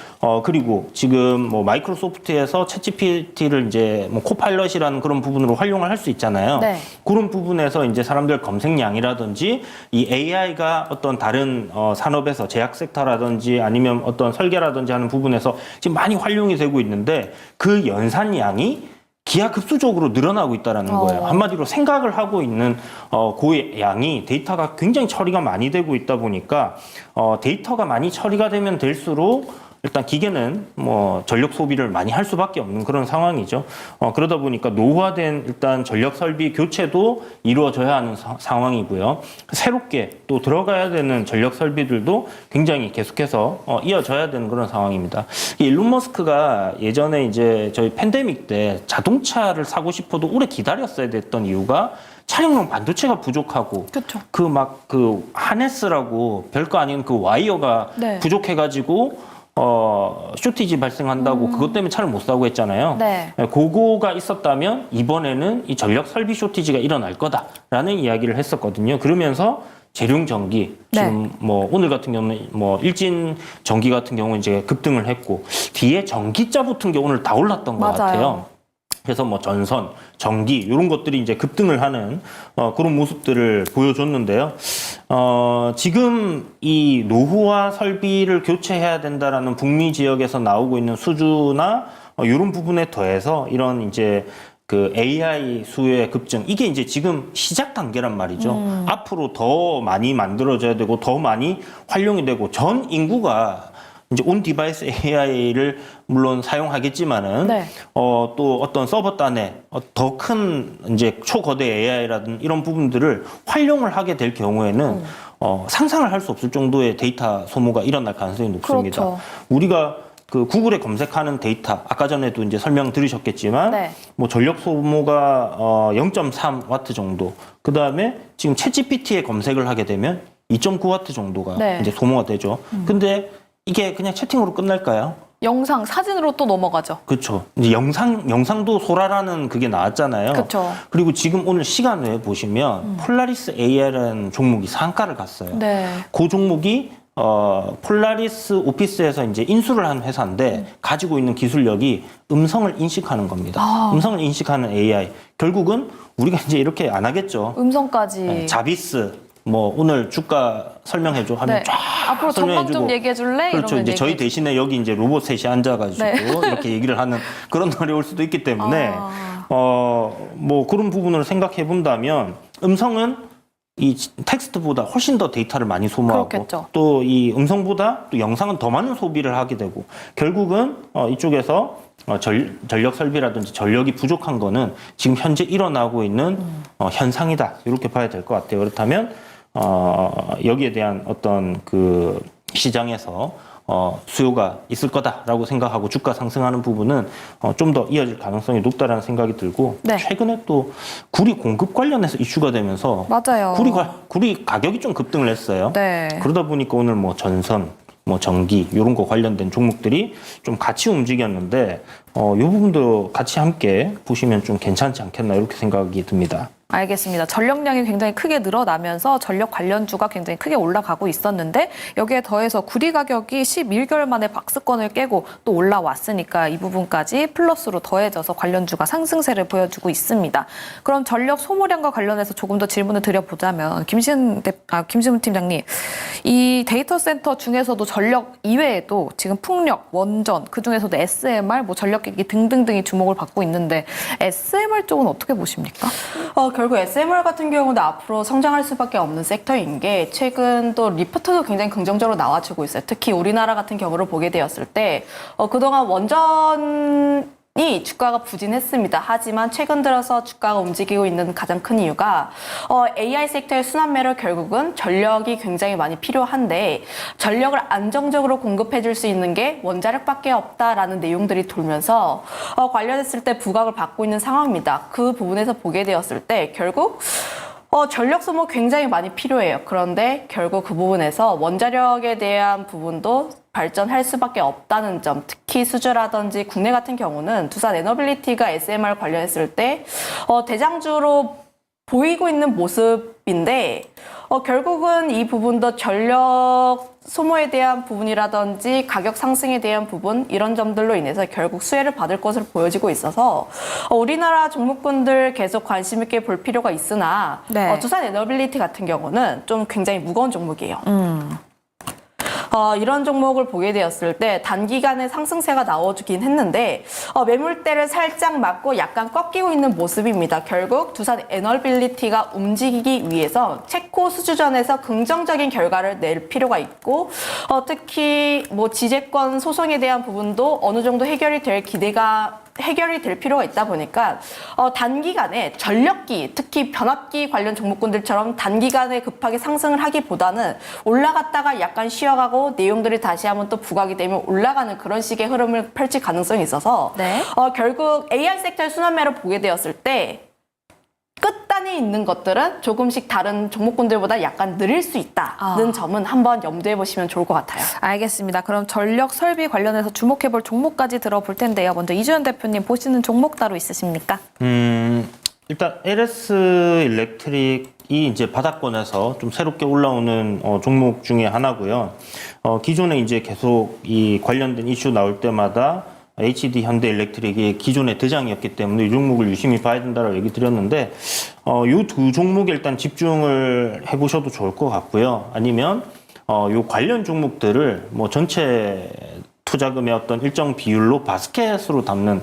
그리고 지금 뭐 마이크로소프트에서 챗GPT를 이제 뭐 코파일럿이라는 그런 부분으로 활용을 할 수 있잖아요. 네. 그런 부분에서 이제 사람들 검색량이라든지 이 AI가 어떤 다른 산업에서 제약 섹터라든지 아니면 어떤 설계라든지 하는 부분에서 지금 많이 활용이 되고 있는데, 그 연산량이 기하급수적으로 늘어나고 있다는 거예요. 한마디로 생각을 하고 있는 그 양이, 데이터가 굉장히 처리가 많이 되고 있다 보니까 데이터가 많이 처리가 되면 될수록 일단 기계는 뭐 전력 소비를 많이 할 수밖에 없는 그런 상황이죠. 그러다 보니까 노후화된 일단 전력 설비 교체도 이루어져야 하는 상황이고요. 새롭게 또 들어가야 되는 전력 설비들도 굉장히 계속해서 이어져야 되는 그런 상황입니다. 일론 머스크가 예전에 이제 저희 팬데믹 때 자동차를 사고 싶어도 오래 기다렸어야 됐던 이유가 차량용 반도체가 부족하고, 그 하네스라고 별거 아닌 그 와이어가 부족해가지고 쇼티지 발생한다고 그것 때문에 차를 못 사고 했잖아요. 네. 그거가 있었다면 이번에는 이 전력 설비 쇼티지가 일어날 거다라는 이야기를 했었거든요. 그러면서 재룡 전기, 지금 뭐 오늘 같은 경우는 뭐 일진 전기 같은 경우는 이제 급등을 했고, 뒤에 전기차 붙은 게 오늘 다 올랐던 것 같아요. 그래서 뭐 전선, 전기 이런 것들이 이제 급등을 하는 그런 모습들을 보여줬는데요. 지금 이 노후화 설비를 교체해야 된다라는 북미 지역에서 나오고 있는 수주나 이런 부분에 더해서 이런 이제 그 AI 수요의 급증, 이게 이제 지금 시작 단계란 말이죠. 앞으로 더 많이 만들어져야 되고 더 많이 활용이 되고, 전 인구가 이제 온 디바이스 AI를 물론 사용하겠지만은 또 어떤 서버 단에 더 큰 이제 초거대 AI라든 이런 부분들을 활용을 하게 될 경우에는 상상을 할 수 없을 정도의 데이터 소모가 일어날 가능성이 높습니다. 우리가 그 구글에 검색하는 데이터, 아까 전에도 이제 설명 들으셨겠지만 뭐 전력 소모가 0.3W 정도, 그 다음에 지금 챗GPT에 검색을 하게 되면 2.9W 정도가 이제 소모가 되죠. 근데 이게 그냥 채팅으로 끝날까요? 영상, 사진으로 또 넘어가죠. 그렇죠. 이제 영상도 소라라는 그게 나왔잖아요. 그렇죠. 그리고 지금 오늘 시간에 보시면 폴라리스 AI라는 종목이 상가를 갔어요. 그 종목이 폴라리스 오피스에서 이제 인수를 한 회사인데 가지고 있는 기술력이 음성을 인식하는 겁니다. 음성을 인식하는 AI. 결국은 우리가 이제 이렇게 안 하겠죠. 음성까지. 자비스. 뭐 오늘 주가 설명해줘 하면 쫙 앞으로 전망 좀 얘기해줄래? 그렇죠. 이제 저희 대신에 여기 이제 로봇 셋이 앉아가지고 이렇게 얘기를 하는 그런 날이 올 수도 있기 때문에 뭐 그런 부분을 생각해 본다면 음성은 이 텍스트보다 훨씬 더 데이터를 많이 소모하고, 또 이 음성보다 또 영상은 더 많은 소비를 하게 되고, 결국은 이쪽에서 전력 설비라든지 전력이 부족한 거는 지금 현재 일어나고 있는 현상이다, 이렇게 봐야 될 것 같아요. 그렇다면 여기에 대한 어떤 그 시장에서 수요가 있을 거다라고 생각하고 주가 상승하는 부분은 좀 더 이어질 가능성이 높다라는 생각이 들고, 최근에 또 구리 공급 관련해서 이슈가 되면서 구리 가격이 좀 급등을 했어요. 그러다 보니까 오늘 뭐 전선, 뭐 전기 이런 거 관련된 종목들이 좀 같이 움직였는데, 이 부분도 같이 함께 보시면 좀 괜찮지 않겠나 이렇게 생각이 듭니다. 알겠습니다. 전력량이 굉장히 크게 늘어나면서 전력 관련주가 굉장히 크게 올라가고 있었는데, 여기에 더해서 구리 가격이 11개월 만에 박스권을 깨고 또 올라왔으니까 이 부분까지 플러스로 더해져서 관련주가 상승세를 보여주고 있습니다. 그럼 전력 소모량과 관련해서 조금 더 질문을 드려보자면, 김시은 팀장님, 이 데이터 센터 중에서도 전력 이외에도 지금 풍력, 원전, 그중에서도 SMR, 뭐 전력기기 등등등이 주목을 받고 있는데, SMR 쪽은 어떻게 보십니까? 결국 SMR 같은 경우도 앞으로 성장할 수밖에 없는 섹터인 게, 최근 또 리포트도 굉장히 긍정적으로 나와주고 있어요. 특히 우리나라 같은 경우를 보게 되었을 때 그동안 원전 이 주가가 부진했습니다. 하지만 최근 들어서 주가가 움직이고 있는 가장 큰 이유가 AI 섹터의 순환매로 결국은 전력이 굉장히 많이 필요한데 전력을 안정적으로 공급해 줄 수 있는 게 원자력밖에 없다라는 내용들이 돌면서 관련했을 때 부각을 받고 있는 상황입니다. 그 부분에서 보게 되었을 때 결국 전력 소모 굉장히 많이 필요해요. 그런데 결국 그 부분에서 원자력에 대한 부분도 발전할 수밖에 없다는 점, 특히 수주라든지 국내 같은 경우는 두산 에너빌리티가 SMR 관련했을 때 대장주로 보이고 있는 모습인데 결국은 이 부분도 전력 소모에 대한 부분이라든지 가격 상승에 대한 부분 이런 점들로 인해서 결국 수혜를 받을 것으로 보여지고 있어서 우리나라 종목군들 계속 관심 있게 볼 필요가 있으나 네. 두산 에너빌리티 같은 경우는 좀 굉장히 무거운 종목이에요. 이런 종목을 보게 되었을 때 단기간에 상승세가 나와주긴 했는데 매물대를 살짝 맞고 약간 꺾이고 있는 모습입니다. 결국 두산 에너빌리티가 움직이기 위해서 체코 수주전에서 긍정적인 결과를 낼 필요가 있고 특히 뭐 지재권 소송에 대한 부분도 어느 정도 해결이 될 필요가 있다 보니까 단기간에 전력기, 특히 변압기 관련 종목군들처럼 단기간에 급하게 상승을 하기보다는 올라갔다가 약간 쉬어가고 내용들이 다시 한번 또 부각이 되면 올라가는 그런 식의 흐름을 펼칠 가능성이 있어서 네. 결국 AI 섹터의 순환매로 보게 되었을 때 끝단에 있는 것들은 조금씩 다른 종목군들보다 약간 느릴 수 있다는 점은 한번 염두해 보시면 좋을 것 같아요. 알겠습니다. 그럼 전력 설비 관련해서 주목해볼 종목까지 들어볼 텐데요. 먼저 이주연 대표님 보시는 종목 따로 있으십니까? 일단 LS 일렉트릭이 이제 바닥권에서 좀 새롭게 올라오는 종목 중에 하나고요. 기존에 이제 계속 이 관련된 이슈 나올 때마다 HD 현대 일렉트릭이 기존의 대장이었기 때문에 이 종목을 유심히 봐야 된다라고 얘기 드렸는데 이 두 종목에 일단 집중을 해보셔도 좋을 것 같고요. 아니면 요 관련 종목들을 뭐 전체 투자금의 어떤 일정 비율로 바스켓으로 담는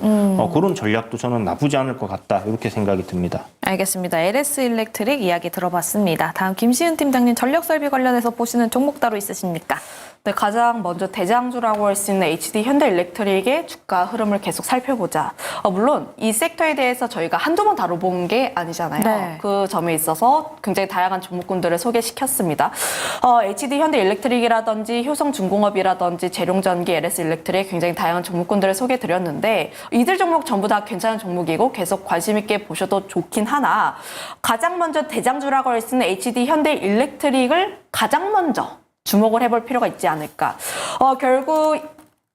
그런 전략도 저는 나쁘지 않을 것 같다 이렇게 생각이 듭니다. 알겠습니다. LS 일렉트릭 이야기 들어봤습니다. 다음 김시은 팀장님 전력 설비 관련해서 보시는 종목 따로 있으십니까? 네, 가장 먼저 대장주라고 할 수 있는 HD 현대 일렉트릭의 주가 흐름을 계속 살펴보자. 물론 이 섹터에 대해서 저희가 한두 번 다뤄본 게 아니잖아요. 네. 그 점에 있어서 굉장히 다양한 종목군들을 소개시켰습니다. HD 현대 일렉트릭이라든지 효성중공업이라든지 재룡전기 LS 일렉트릭 굉장히 다양한 종목군들을 소개드렸는데 이들 종목 전부 다 괜찮은 종목이고 계속 관심 있게 보셔도 좋긴 하나 가장 먼저 대장주라고 할 수 있는 HD 현대 일렉트릭을 가장 먼저 주목을 해볼 필요가 있지 않을까. 결국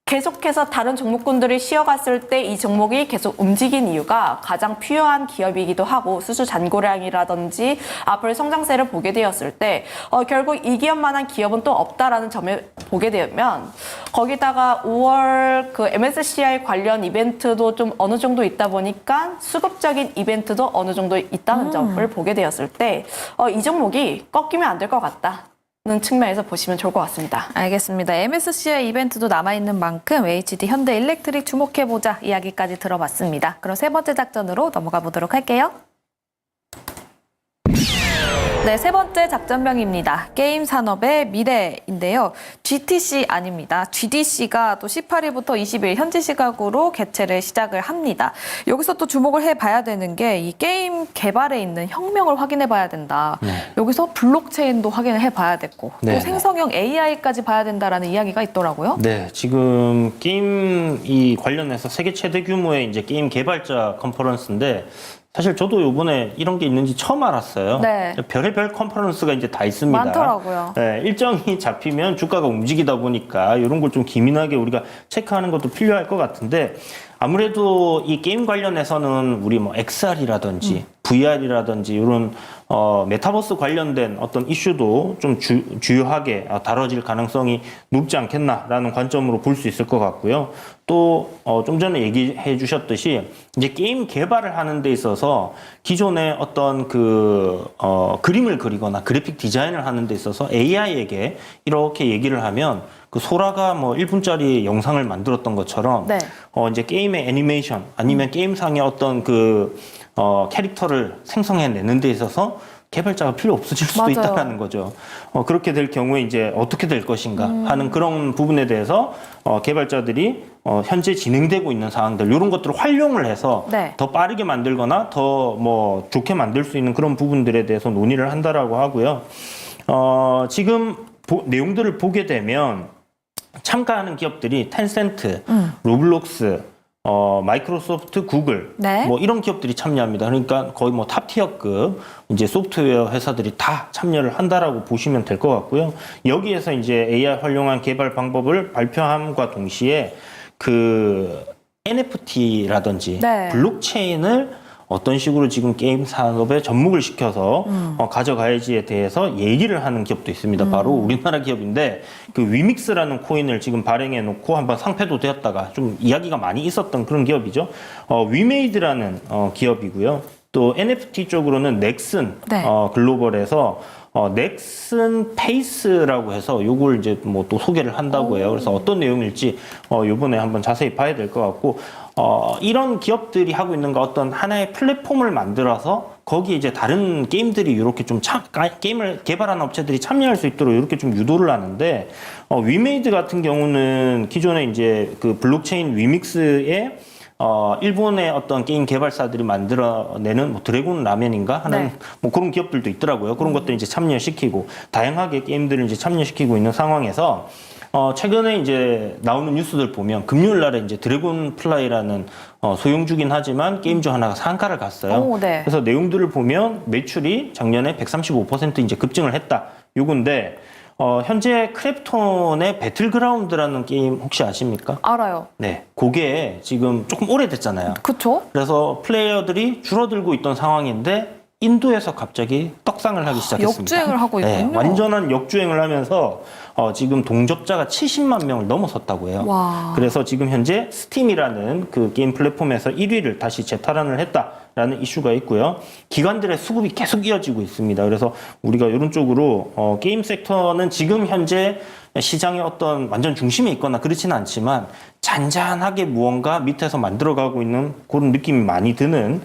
계속해서 다른 종목군들이 쉬어갔을 때 이 종목이 계속 움직인 이유가 가장 필요한 기업이기도 하고 수주 잔고량이라든지 앞으로의 성장세를 보게 되었을 때 결국 이 기업만한 기업은 또 없다라는 점을 보게 되면 거기다가 5월 그 MSCI 관련 이벤트도 좀 어느 정도 있다 보니까 수급적인 이벤트도 어느 정도 있다는 점을 보게 되었을 때 이 종목이 꺾이면 안 될 것 같다. 는 측면에서 보시면 좋을 것 같습니다. 알겠습니다. MSCI 이벤트도 남아있는 만큼 HD 현대 일렉트릭 주목해보자 이야기까지 들어봤습니다. 그럼 세 번째 작전으로 넘어가 보도록 할게요. 네, 세 번째 작전명입니다. 게임 산업의 미래인데요. GTC 아닙니다. GDC가 또 18일부터 20일 현지 시각으로 개최를 시작을 합니다. 여기서 또 주목을 해봐야 되는 게 이 게임 개발에 있는 혁명을 확인해봐야 된다. 네. 여기서 블록체인도 확인을 해봐야 됐고 네. 또 생성형 AI까지 봐야 된다라는 이야기가 있더라고요. 네, 지금 게임 이 관련해서 세계 최대 규모의 이제 게임 개발자 컨퍼런스인데 사실 저도 이번에 이런 게 있는지 처음 알았어요. 네. 별의별 컨퍼런스가 이제 다 있습니다. 많더라고요. 네, 일정이 잡히면 주가가 움직이다 보니까 이런 걸 좀 기민하게 우리가 체크하는 것도 필요할 것 같은데 아무래도 이 게임 관련해서는 우리 뭐 XR이라든지 VR이라든지 이런 메타버스 관련된 어떤 이슈도 좀 주요하게 다뤄질 가능성이 높지 않겠나라는 관점으로 볼 수 있을 것 같고요. 또 좀 전에 얘기해 주셨듯이 이제 게임 개발을 하는 데 있어서 기존의 어떤 그림을 그리거나 그래픽 디자인을 하는 데 있어서 AI에게 이렇게 얘기를 하면 그 소라가 뭐 1분짜리 영상을 만들었던 것처럼 네. 이제 게임의 애니메이션 아니면 게임상의 어떤 캐릭터를 생성해내는 데 있어서 개발자가 필요 없어질 수도 맞아요. 있다는 거죠. 그렇게 될 경우에 이제 어떻게 될 것인가 하는 그런 부분에 대해서 개발자들이 현재 진행되고 있는 사항들 이런 것들을 활용을 해서 네. 더 빠르게 만들거나 더 뭐 좋게 만들 수 있는 그런 부분들에 대해서 논의를 한다라고 하고요. 지금 내용들을 보게 되면 참가하는 기업들이 텐센트, 로블록스, 마이크로소프트, 구글, 네. 뭐 이런 기업들이 참여합니다. 그러니까 거의 뭐 탑티어급 이제 소프트웨어 회사들이 다 참여를 한다라고 보시면 될 것 같고요. 여기에서 이제 AI 활용한 개발 방법을 발표함과 동시에 그 NFT라든지 네. 블록체인을 어떤 식으로 지금 게임 산업에 접목을 시켜서 가져가야지에 대해서 얘기를 하는 기업도 있습니다. 바로 우리나라 기업인데 그 위믹스라는 코인을 지금 발행해 놓고 한번 상패도 되었다가 좀 이야기가 많이 있었던 그런 기업이죠. 위메이드라는 기업이고요. 또 NFT 쪽으로는 넥슨 네. 글로벌에서 넥슨 페이스라고 해서 요걸 이제 뭐 또 소개를 한다고 해요. 그래서 어떤 내용일지 요번에 한번 자세히 봐야 될 것 같고 이런 기업들이 하고 있는 거 어떤 하나의 플랫폼을 만들어서 거기에 이제 다른 게임들이 이렇게 좀 게임을 개발하는 업체들이 참여할 수 있도록 이렇게 좀 유도를 하는데 위메이드 같은 경우는 기존에 이제 그 블록체인 위믹스에 일본의 어떤 게임 개발사들이 만들어내는 뭐 드래곤 라면인가 하는 네. 뭐 그런 기업들도 있더라고요. 그런 것들 이제 참여시키고 다양하게 게임들을 이제 참여시키고 있는 상황에서 최근에 이제 나오는 뉴스들 보면 금요일 날에 이제 드래곤 플라이라는 소형주긴 하지만 게임 중 하나가 상가를 갔어요. 오, 네. 그래서 내용들을 보면 매출이 작년에 135% 이제 급증을 했다. 요건데 현재 크랩톤의 배틀그라운드라는 게임 혹시 아십니까? 알아요. 네, 그게 지금 조금 오래됐잖아요. 그쵸? 그래서 플레이어들이 줄어들고 있던 상황인데 인도에서 갑자기 떡상을 하기 시작했습니다. 역주행을 하고 있군요. 네, 완전한 역주행을 하면서 지금 동접자가 70만 명을 넘어섰다고 해요. 와. 그래서 지금 현재 스팀이라는 그 게임 플랫폼에서 1위를 다시 재탈환을 했다라는 이슈가 있고요. 기관들의 수급이 계속 이어지고 있습니다. 그래서 우리가 이런 쪽으로 게임 섹터는 지금 현재 시장의 어떤 완전 중심에 있거나 그렇지는 않지만 잔잔하게 무언가 밑에서 만들어가고 있는 그런 느낌이 많이 드는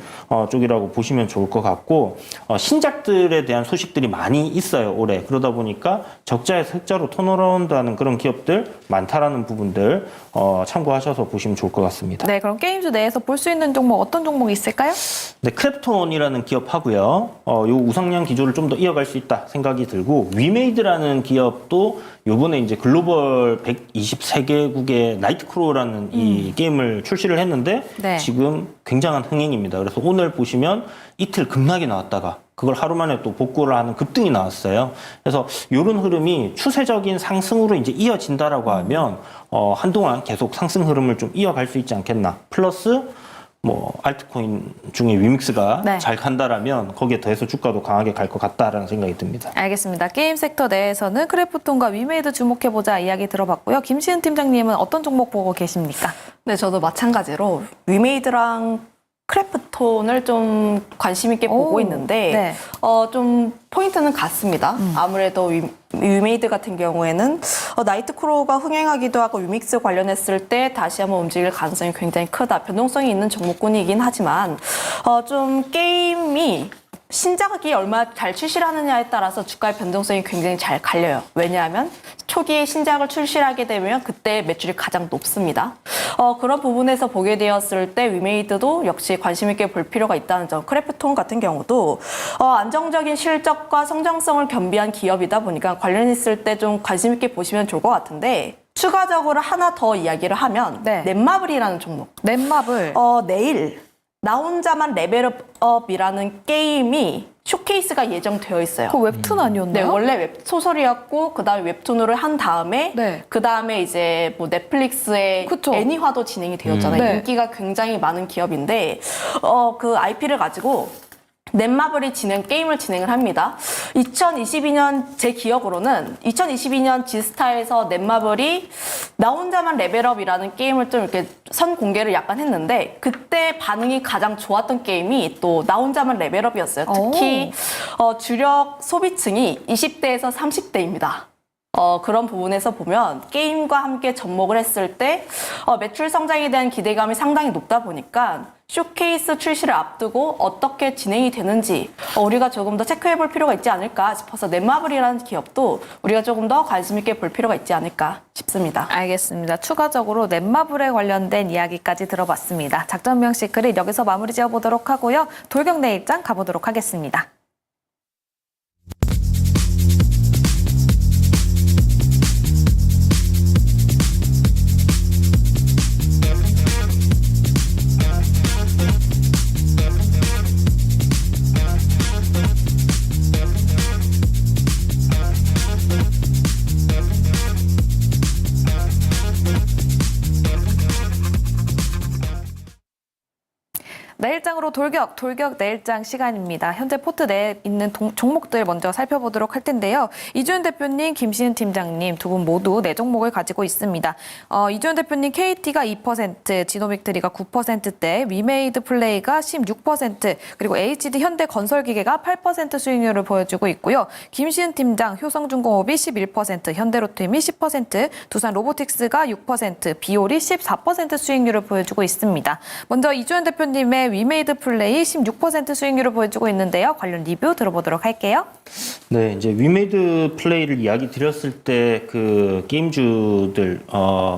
쪽이라고 보시면 좋을 것 같고 신작들에 대한 소식들이 많이 있어요 올해. 그러다 보니까 적자에서 흑자로 턴어라운드하는 그런 기업들 많다라는 부분들 참고하셔서 보시면 좋을 것 같습니다. 네, 그럼 게임즈 내에서 볼 수 있는 종목 어떤 종목이 있을까요? 네, 크랩톤이라는 기업 하고요. 요 우상향 기조를 좀 더 이어갈 수 있다 생각이 들고 위메이드라는 기업도 요번에 이제 글로벌 123개국의 나이트크로우라는 이 게임을 출시를 했는데 네. 지금 굉장한 흥행입니다. 그래서 오늘 보시면 이틀 급락이 나왔다가 그걸 하루 만에 또 복구를 하는 급등이 나왔어요. 그래서 이런 흐름이 추세적인 상승으로 이제 이어진다라고 하면 한동안 계속 상승 흐름을 좀 이어갈 수 있지 않겠나. 플러스 뭐 알트코인 중에 위믹스가 네. 잘 간다라면 거기에 더해서 주가도 강하게 갈 것 같다라는 생각이 듭니다. 알겠습니다. 게임 섹터 내에서는 크래프톤과 위메이드 주목해보자 이야기 들어봤고요. 김시은 팀장님은 어떤 종목 보고 계십니까? 네, 저도 마찬가지로 위메이드랑 크래프톤을 좀 관심 있게 보고 있는데 네. 좀 포인트는 같습니다. 아무래도 위메이드 같은 경우에는 나이트크로우가 흥행하기도 하고 위믹스 관련했을 때 다시 한번 움직일 가능성이 굉장히 크다. 변동성이 있는 종목군이긴 하지만 좀 게임이 신작이 얼마나 잘 출시를 하느냐에 따라서 주가의 변동성이 굉장히 잘 갈려요. 왜냐하면 초기에 신작을 출시하게 되면 그때 매출이 가장 높습니다. 그런 부분에서 보게 되었을 때 위메이드도 역시 관심 있게 볼 필요가 있다는 점. 크래프톤 같은 경우도 안정적인 실적과 성장성을 겸비한 기업이다 보니까 관련했을 때 좀 관심 있게 보시면 좋을 것 같은데 추가적으로 하나 더 이야기를 하면 네. 넷마블이라는 종목. 넷마블. 내일 나 혼자만 레벨업이라는 게임이 쇼케이스가 예정되어 있어요. 그 웹툰 네, 아니었나요? 원래 소설이었고 그다음에 웹툰으로 한 다음에 네. 그다음에 이제 뭐 넷플릭스의 그쵸. 애니화도 진행이 되었잖아요. 네. 인기가 굉장히 많은 기업인데 그 IP를 가지고 넷마블이 게임을 진행을 합니다. 2022년 제 기억으로는 2022년 지스타에서 넷마블이 나 혼자만 레벨업이라는 게임을 좀 이렇게 선 공개를 약간 했는데 그때 반응이 가장 좋았던 게임이 또 나 혼자만 레벨업이었어요. 특히 주력 소비층이 20대에서 30대입니다. 그런 부분에서 보면 게임과 함께 접목을 했을 때 매출 성장에 대한 기대감이 상당히 높다 보니까 쇼케이스 출시를 앞두고 어떻게 진행이 되는지 우리가 조금 더 체크해 볼 필요가 있지 않을까 싶어서 넷마블이라는 기업도 우리가 조금 더 관심 있게 볼 필요가 있지 않을까 싶습니다. 알겠습니다. 추가적으로 넷마블에 관련된 이야기까지 들어봤습니다. 작전명 시크릿 여기서 마무리 지어보도록 하고요. 돌격 내일장 가보도록 하겠습니다. 내일장으로 돌격 내일장 시간입니다. 현재 포트 내에 있는 종목들 먼저 살펴보도록 할 텐데요. 이주연 대표님, 김시은 팀장님 두 분 모두 네 종목을 가지고 있습니다. 이주연 대표님 KT가 2%, 지노믹트리가 9%대, 위메이드 플레이가 16%, 그리고 HD 현대건설기계가 8% 수익률을 보여주고 있고요. 김시은 팀장 효성중공업이 11%, 현대로템이 10%, 두산 로보틱스가 6%, 비올이 14% 수익률을 보여주고 있습니다. 먼저 이주연 대표님의 위메이드 플레이 16% 수익률을 보여주고 있는데요. 관련 리뷰 들어보도록 할게요. 네, 이제 위메이드 플레이를 이야기 드렸을 때 그 게임주들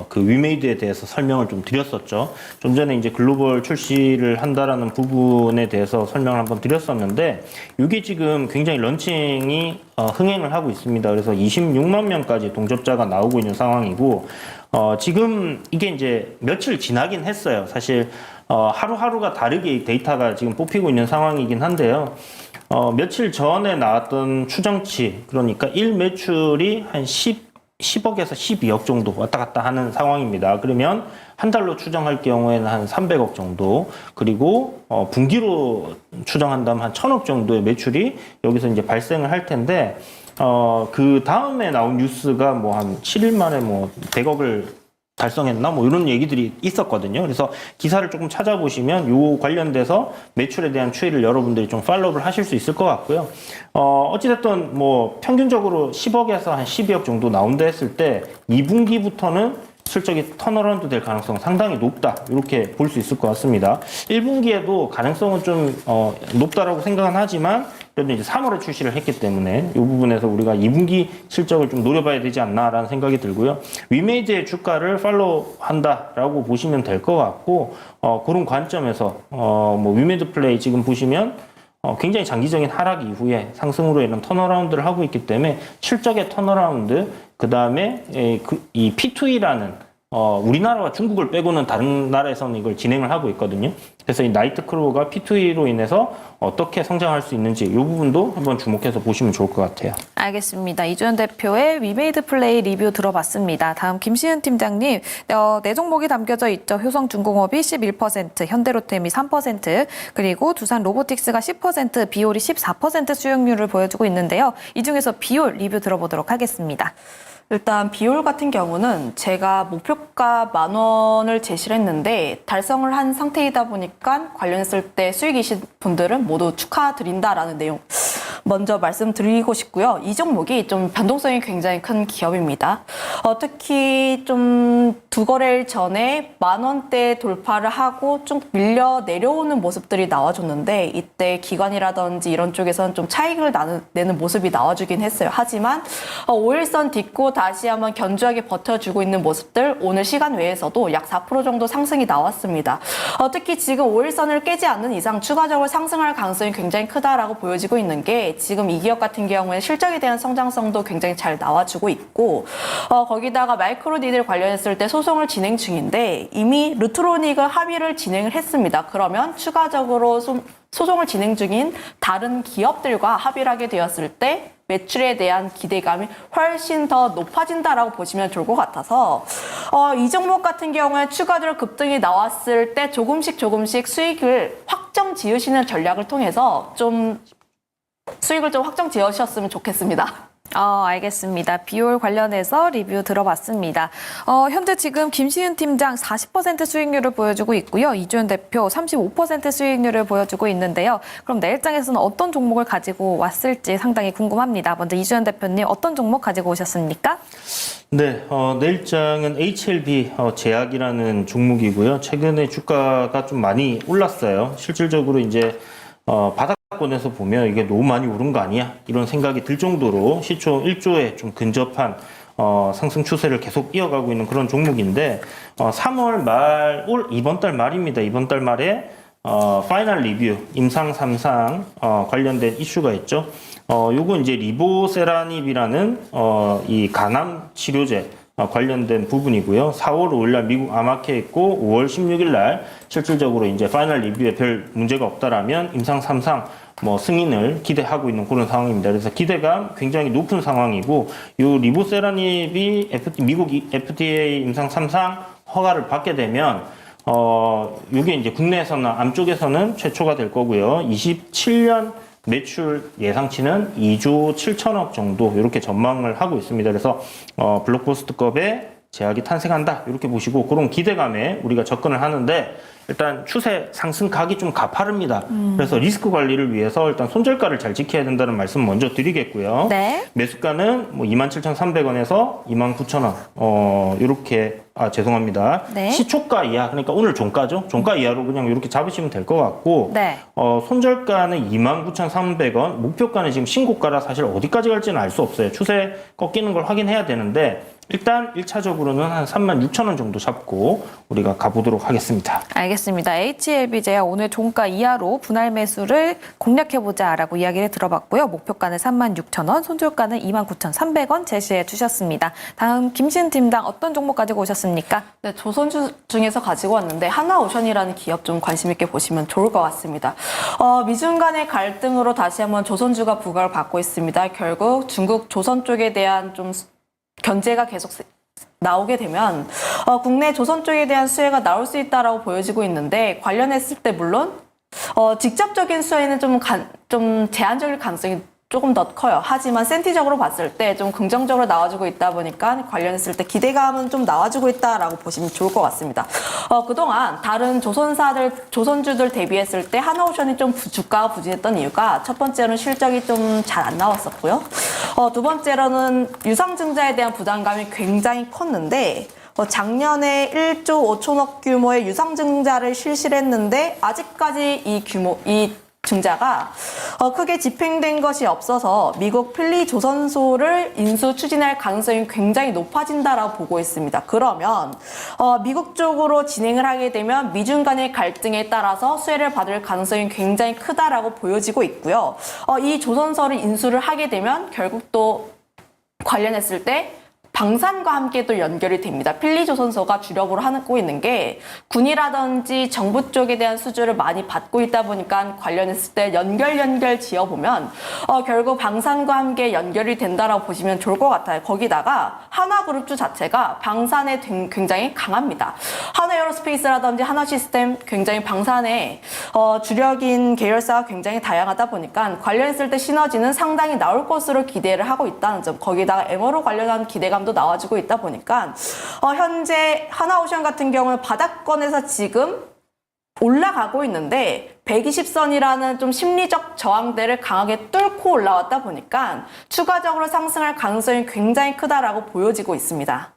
그 위메이드에 대해서 설명을 좀 드렸었죠. 좀 전에 이제 글로벌 출시를 한다라는 부분에 대해서 설명을 한번 드렸었는데 이게 지금 굉장히 런칭이 흥행을 하고 있습니다. 그래서 26만 명까지 동접자가 나오고 있는 상황이고 지금 이게 이제 며칠 지나긴 했어요. 사실 하루하루가 다르게 데이터가 지금 뽑히고 있는 상황이긴 한데요. 며칠 전에 나왔던 추정치, 그러니까 1매출이 한 10억에서 12억 정도 왔다 갔다 하는 상황입니다. 그러면 한 달로 추정할 경우에는 한 300억 정도, 그리고 분기로 추정한다면 한 1000억 정도의 매출이 여기서 이제 발생을 할 텐데, 그 다음에 나온 뉴스가 뭐 한 7일 만에 뭐 100억을 달성했나? 뭐 이런 얘기들이 있었거든요. 그래서 기사를 조금 찾아보시면 요 관련돼서 매출에 대한 추이를 여러분들이 좀 팔로우를 하실 수 있을 것 같고요. 어찌됐든 뭐 평균적으로 10억에서 한 12억 정도 나온다 했을 때 2분기부터는 실적이 턴어라운드 될 가능성은 상당히 높다. 이렇게 볼 수 있을 것 같습니다. 1분기에도 가능성은 좀 높다라고 생각은 하지만 그래도 이제 3월에 출시를 했기 때문에 이 부분에서 우리가 2분기 실적을 좀 노려봐야 되지 않나라는 생각이 들고요. 위메이드의 주가를 팔로우한다라고 보시면 될 것 같고 그런 관점에서 뭐 위메이드 플레이 지금 보시면 굉장히 장기적인 하락 이후에 상승으로 이런 턴어라운드를 하고 있기 때문에 실적의 턴어라운드, 그 다음에 이 P2E라는 우리나라와 중국을 빼고는 다른 나라에서는 이걸 진행을 하고 있거든요. 그래서 이 나이트크루가 P2E로 인해서 어떻게 성장할 수 있는지 이 부분도 한번 주목해서 보시면 좋을 것 같아요. 알겠습니다. 이주연 대표의 위메이드 플레이 리뷰 들어봤습니다. 다음 김시은 팀장님, 네 종목이 담겨져 있죠. 효성중공업이 11%, 현대로템이 3%, 그리고 두산 로보틱스가 10%, 비올이 14% 수익률을 보여주고 있는데요. 이 중에서 비올 리뷰 들어보도록 하겠습니다. 일단 비올 같은 경우는 제가 목표가 10,000원을 제시를 했는데 달성을 한 상태이다 보니까 관련했을 때 수익이신 분들은 모두 축하드린다라는 내용 먼저 말씀드리고 싶고요. 이 종목이 좀 변동성이 굉장히 큰 기업입니다. 특히 좀 두 거래일 전에 10,000원대 돌파를 하고 좀 밀려 내려오는 모습들이 나와줬는데 이때 기관이라든지 이런 쪽에서는 좀 차익을 내는 모습이 나와주긴 했어요. 하지만 5일선 딛고 다시 한번 견조하게 버텨주고 있는 모습들 오늘 시간 외에서도 약 4% 정도 상승이 나왔습니다. 특히 지금 5일선을 깨지 않는 이상 추가적으로 상승할 가능성이 굉장히 크다라고 보여지고 있는 게 지금 이 기업 같은 경우에 실적에 대한 성장성도 굉장히 잘 나와주고 있고 거기다가 마이크로디들 관련했을 때 소송을 진행 중인데 이미 루트로닉을 합의를 진행을 했습니다. 그러면 추가적으로 소송을 진행 중인 다른 기업들과 합의를 하게 되었을 때 매출에 대한 기대감이 훨씬 더 높아진다라고 보시면 좋을 것 같아서 이 종목 같은 경우에 추가적으로 급등이 나왔을 때 조금씩 수익을 확정 지으시는 전략을 통해서 좀 수익을 좀 확정 지으셨으면 좋겠습니다. 알겠습니다. 비올 관련해서 리뷰 들어봤습니다. 현재 지금 김시은 팀장 40% 수익률을 보여주고 있고요. 이주연 대표 35% 수익률을 보여주고 있는데요. 그럼 내일장에서는 어떤 종목을 가지고 왔을지 상당히 궁금합니다. 먼저 이주연 대표님 어떤 종목 가지고 오셨습니까? 네, 내일장은 HLB 제약이라는 종목이고요. 최근에 주가가 좀 많이 올랐어요. 실질적으로 이제 바닥권에서 보면 이게 너무 많이 오른 거 아니야? 이런 생각이 들 정도로 시총 1조에 좀 근접한 상승 추세를 계속 이어가고 있는 그런 종목인데 3월 말, 이번 달 말입니다. 이번 달 말에 파이널 리뷰, 임상 3상 관련된 이슈가 있죠. 요거 이제 리보세라닙이라는 이 간암 치료제 관련된 부분이고요. 4월 5일 날 미국 암학회에 있고 5월 16일 날 실질적으로 이제 파이널 리뷰에 별 문제가 없다라면 임상 3상 승인을 기대하고 있는 그런 상황입니다. 그래서 기대감 굉장히 높은 상황이고 요 리보세라닙이 미국 FDA 임상 3상 허가를 받게 되면 이게 이제 국내에서는 암 쪽에서는 최초가 될 거고요. 27년 매출 예상치는 2조 7천억 정도 이렇게 전망을 하고 있습니다. 그래서 블록버스터급의 제약이 탄생한다 이렇게 보시고 그런 기대감에 우리가 접근을 하는데 일단 추세 상승각이 좀 가파릅니다. 그래서 리스크 관리를 위해서 일단 손절가를 잘 지켜야 된다는 말씀 먼저 드리겠고요. 네. 매수가는 27,300원에서 29,000원 이렇게 죄송합니다. 네. 시초가 이하 그러니까 오늘 종가죠. 종가 이하로 그냥 이렇게 잡으시면 될 것 같고 네. 손절가는 29,300원, 목표가는 지금 신고가라 사실 어디까지 갈지는 알 수 없어요. 추세 꺾이는 걸 확인해야 되는데 일단 1차적으로는 한 36,000원 정도 잡고 우리가 가보도록 하겠습니다. 알겠습니다. HLB제야 오늘 종가 이하로 분할 매수를 공략해보자라고 이야기를 들어봤고요. 목표가는 36,000원, 손절가는 29,300원 제시해 주셨습니다. 다음 김시은 팀장 어떤 종목 가지고 오셨습니까? 네, 조선주 중에서 가지고 왔는데 하나오션이라는 기업 좀 관심 있게 보시면 좋을 것 같습니다. 미중 간의 갈등으로 다시 한번 조선주가 부각을 받고 있습니다. 결국 중국 조선 쪽에 대한 좀 견제가 계속 나오게 되면 국내 조선 쪽에 대한 수혜가 나올 수 있다라고 보여지고 있는데 관련했을 때 물론 직접적인 수혜는 좀 제한적일 가능성이 조금 더 커요. 하지만 센티적으로 봤을 때 좀 긍정적으로 나와주고 있다 보니까 관련했을 때 기대감은 좀 나와주고 있다라고 보시면 좋을 것 같습니다. 그동안 다른 조선주들 대비했을 때 하나오션이 좀 주가가 부진했던 이유가 첫 번째로는 실적이 좀 잘 안 나왔었고요. 두 번째로는 유상증자에 대한 부담감이 굉장히 컸는데 작년에 1조 5천억 규모의 유상증자를 실시를 했는데 아직까지 이 증자가 크게 집행된 것이 없어서 미국 필리조선소를 인수 추진할 가능성이 굉장히 높아진다라고 보고 있습니다. 그러면 미국 쪽으로 진행을 하게 되면 미중 간의 갈등에 따라서 수혜를 받을 가능성이 굉장히 크다라고 보여지고 있고요. 이 조선소를 인수를 하게 되면 결국 또 관련했을 때 방산과 함께 또 연결이 됩니다. 필리조선소가 주력으로 하고 있는 게 군이라든지 정부 쪽에 대한 수주를 많이 받고 있다 보니까 관련했을 때 연결 지어보면 결국 방산과 함께 연결이 된다라고 보시면 좋을 것 같아요. 거기다가 하나그룹주 자체가 방산에 굉장히 강합니다. 하나에어로스페이스라든지 하나시스템 굉장히 방산에 주력인 계열사가 굉장히 다양하다 보니까 관련했을 때 시너지는 상당히 나올 것으로 기대를 하고 있다는 점, 거기다가 MRO 관련한 기대감 나와주고 있다 보니까 현재 하나오션 같은 경우는 바닥권에서 지금 올라가고 있는데 120선이라는 좀 심리적 저항대를 강하게 뚫고 올라왔다 보니까 추가적으로 상승할 가능성이 굉장히 크다라고 보여지고 있습니다.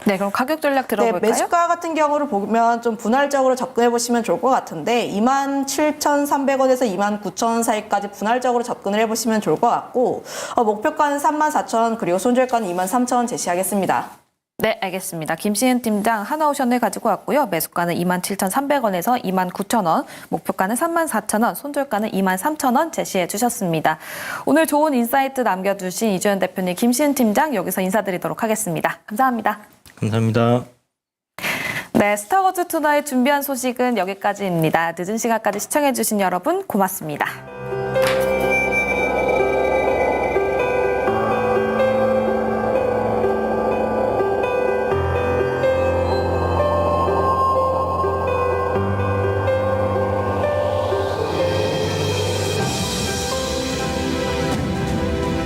네, 그럼 가격 전략 들어볼까요? 네, 매수가 같은 경우를 보면 좀 분할적으로 접근해 보시면 좋을 것 같은데 27,300원에서 29,000원 사이까지 분할적으로 접근을 해보시면 좋을 것 같고 목표가는 34,000원 그리고 손절가는 23,000원 제시하겠습니다. 네, 알겠습니다. 김시은 팀장 하나오션을 가지고 왔고요. 매수가는 27,300원에서 29,000원, 목표가는 34,000원, 손절가는 23,000원 제시해 주셨습니다. 오늘 좋은 인사이트 남겨주신 이주연 대표님, 김시은 팀장 여기서 인사드리도록 하겠습니다. 감사합니다. 감사합니다. 네, 스타워즈 투나잇 준비한 소식은 여기까지입니다. 늦은 시간까지 시청해주신 여러분 고맙습니다.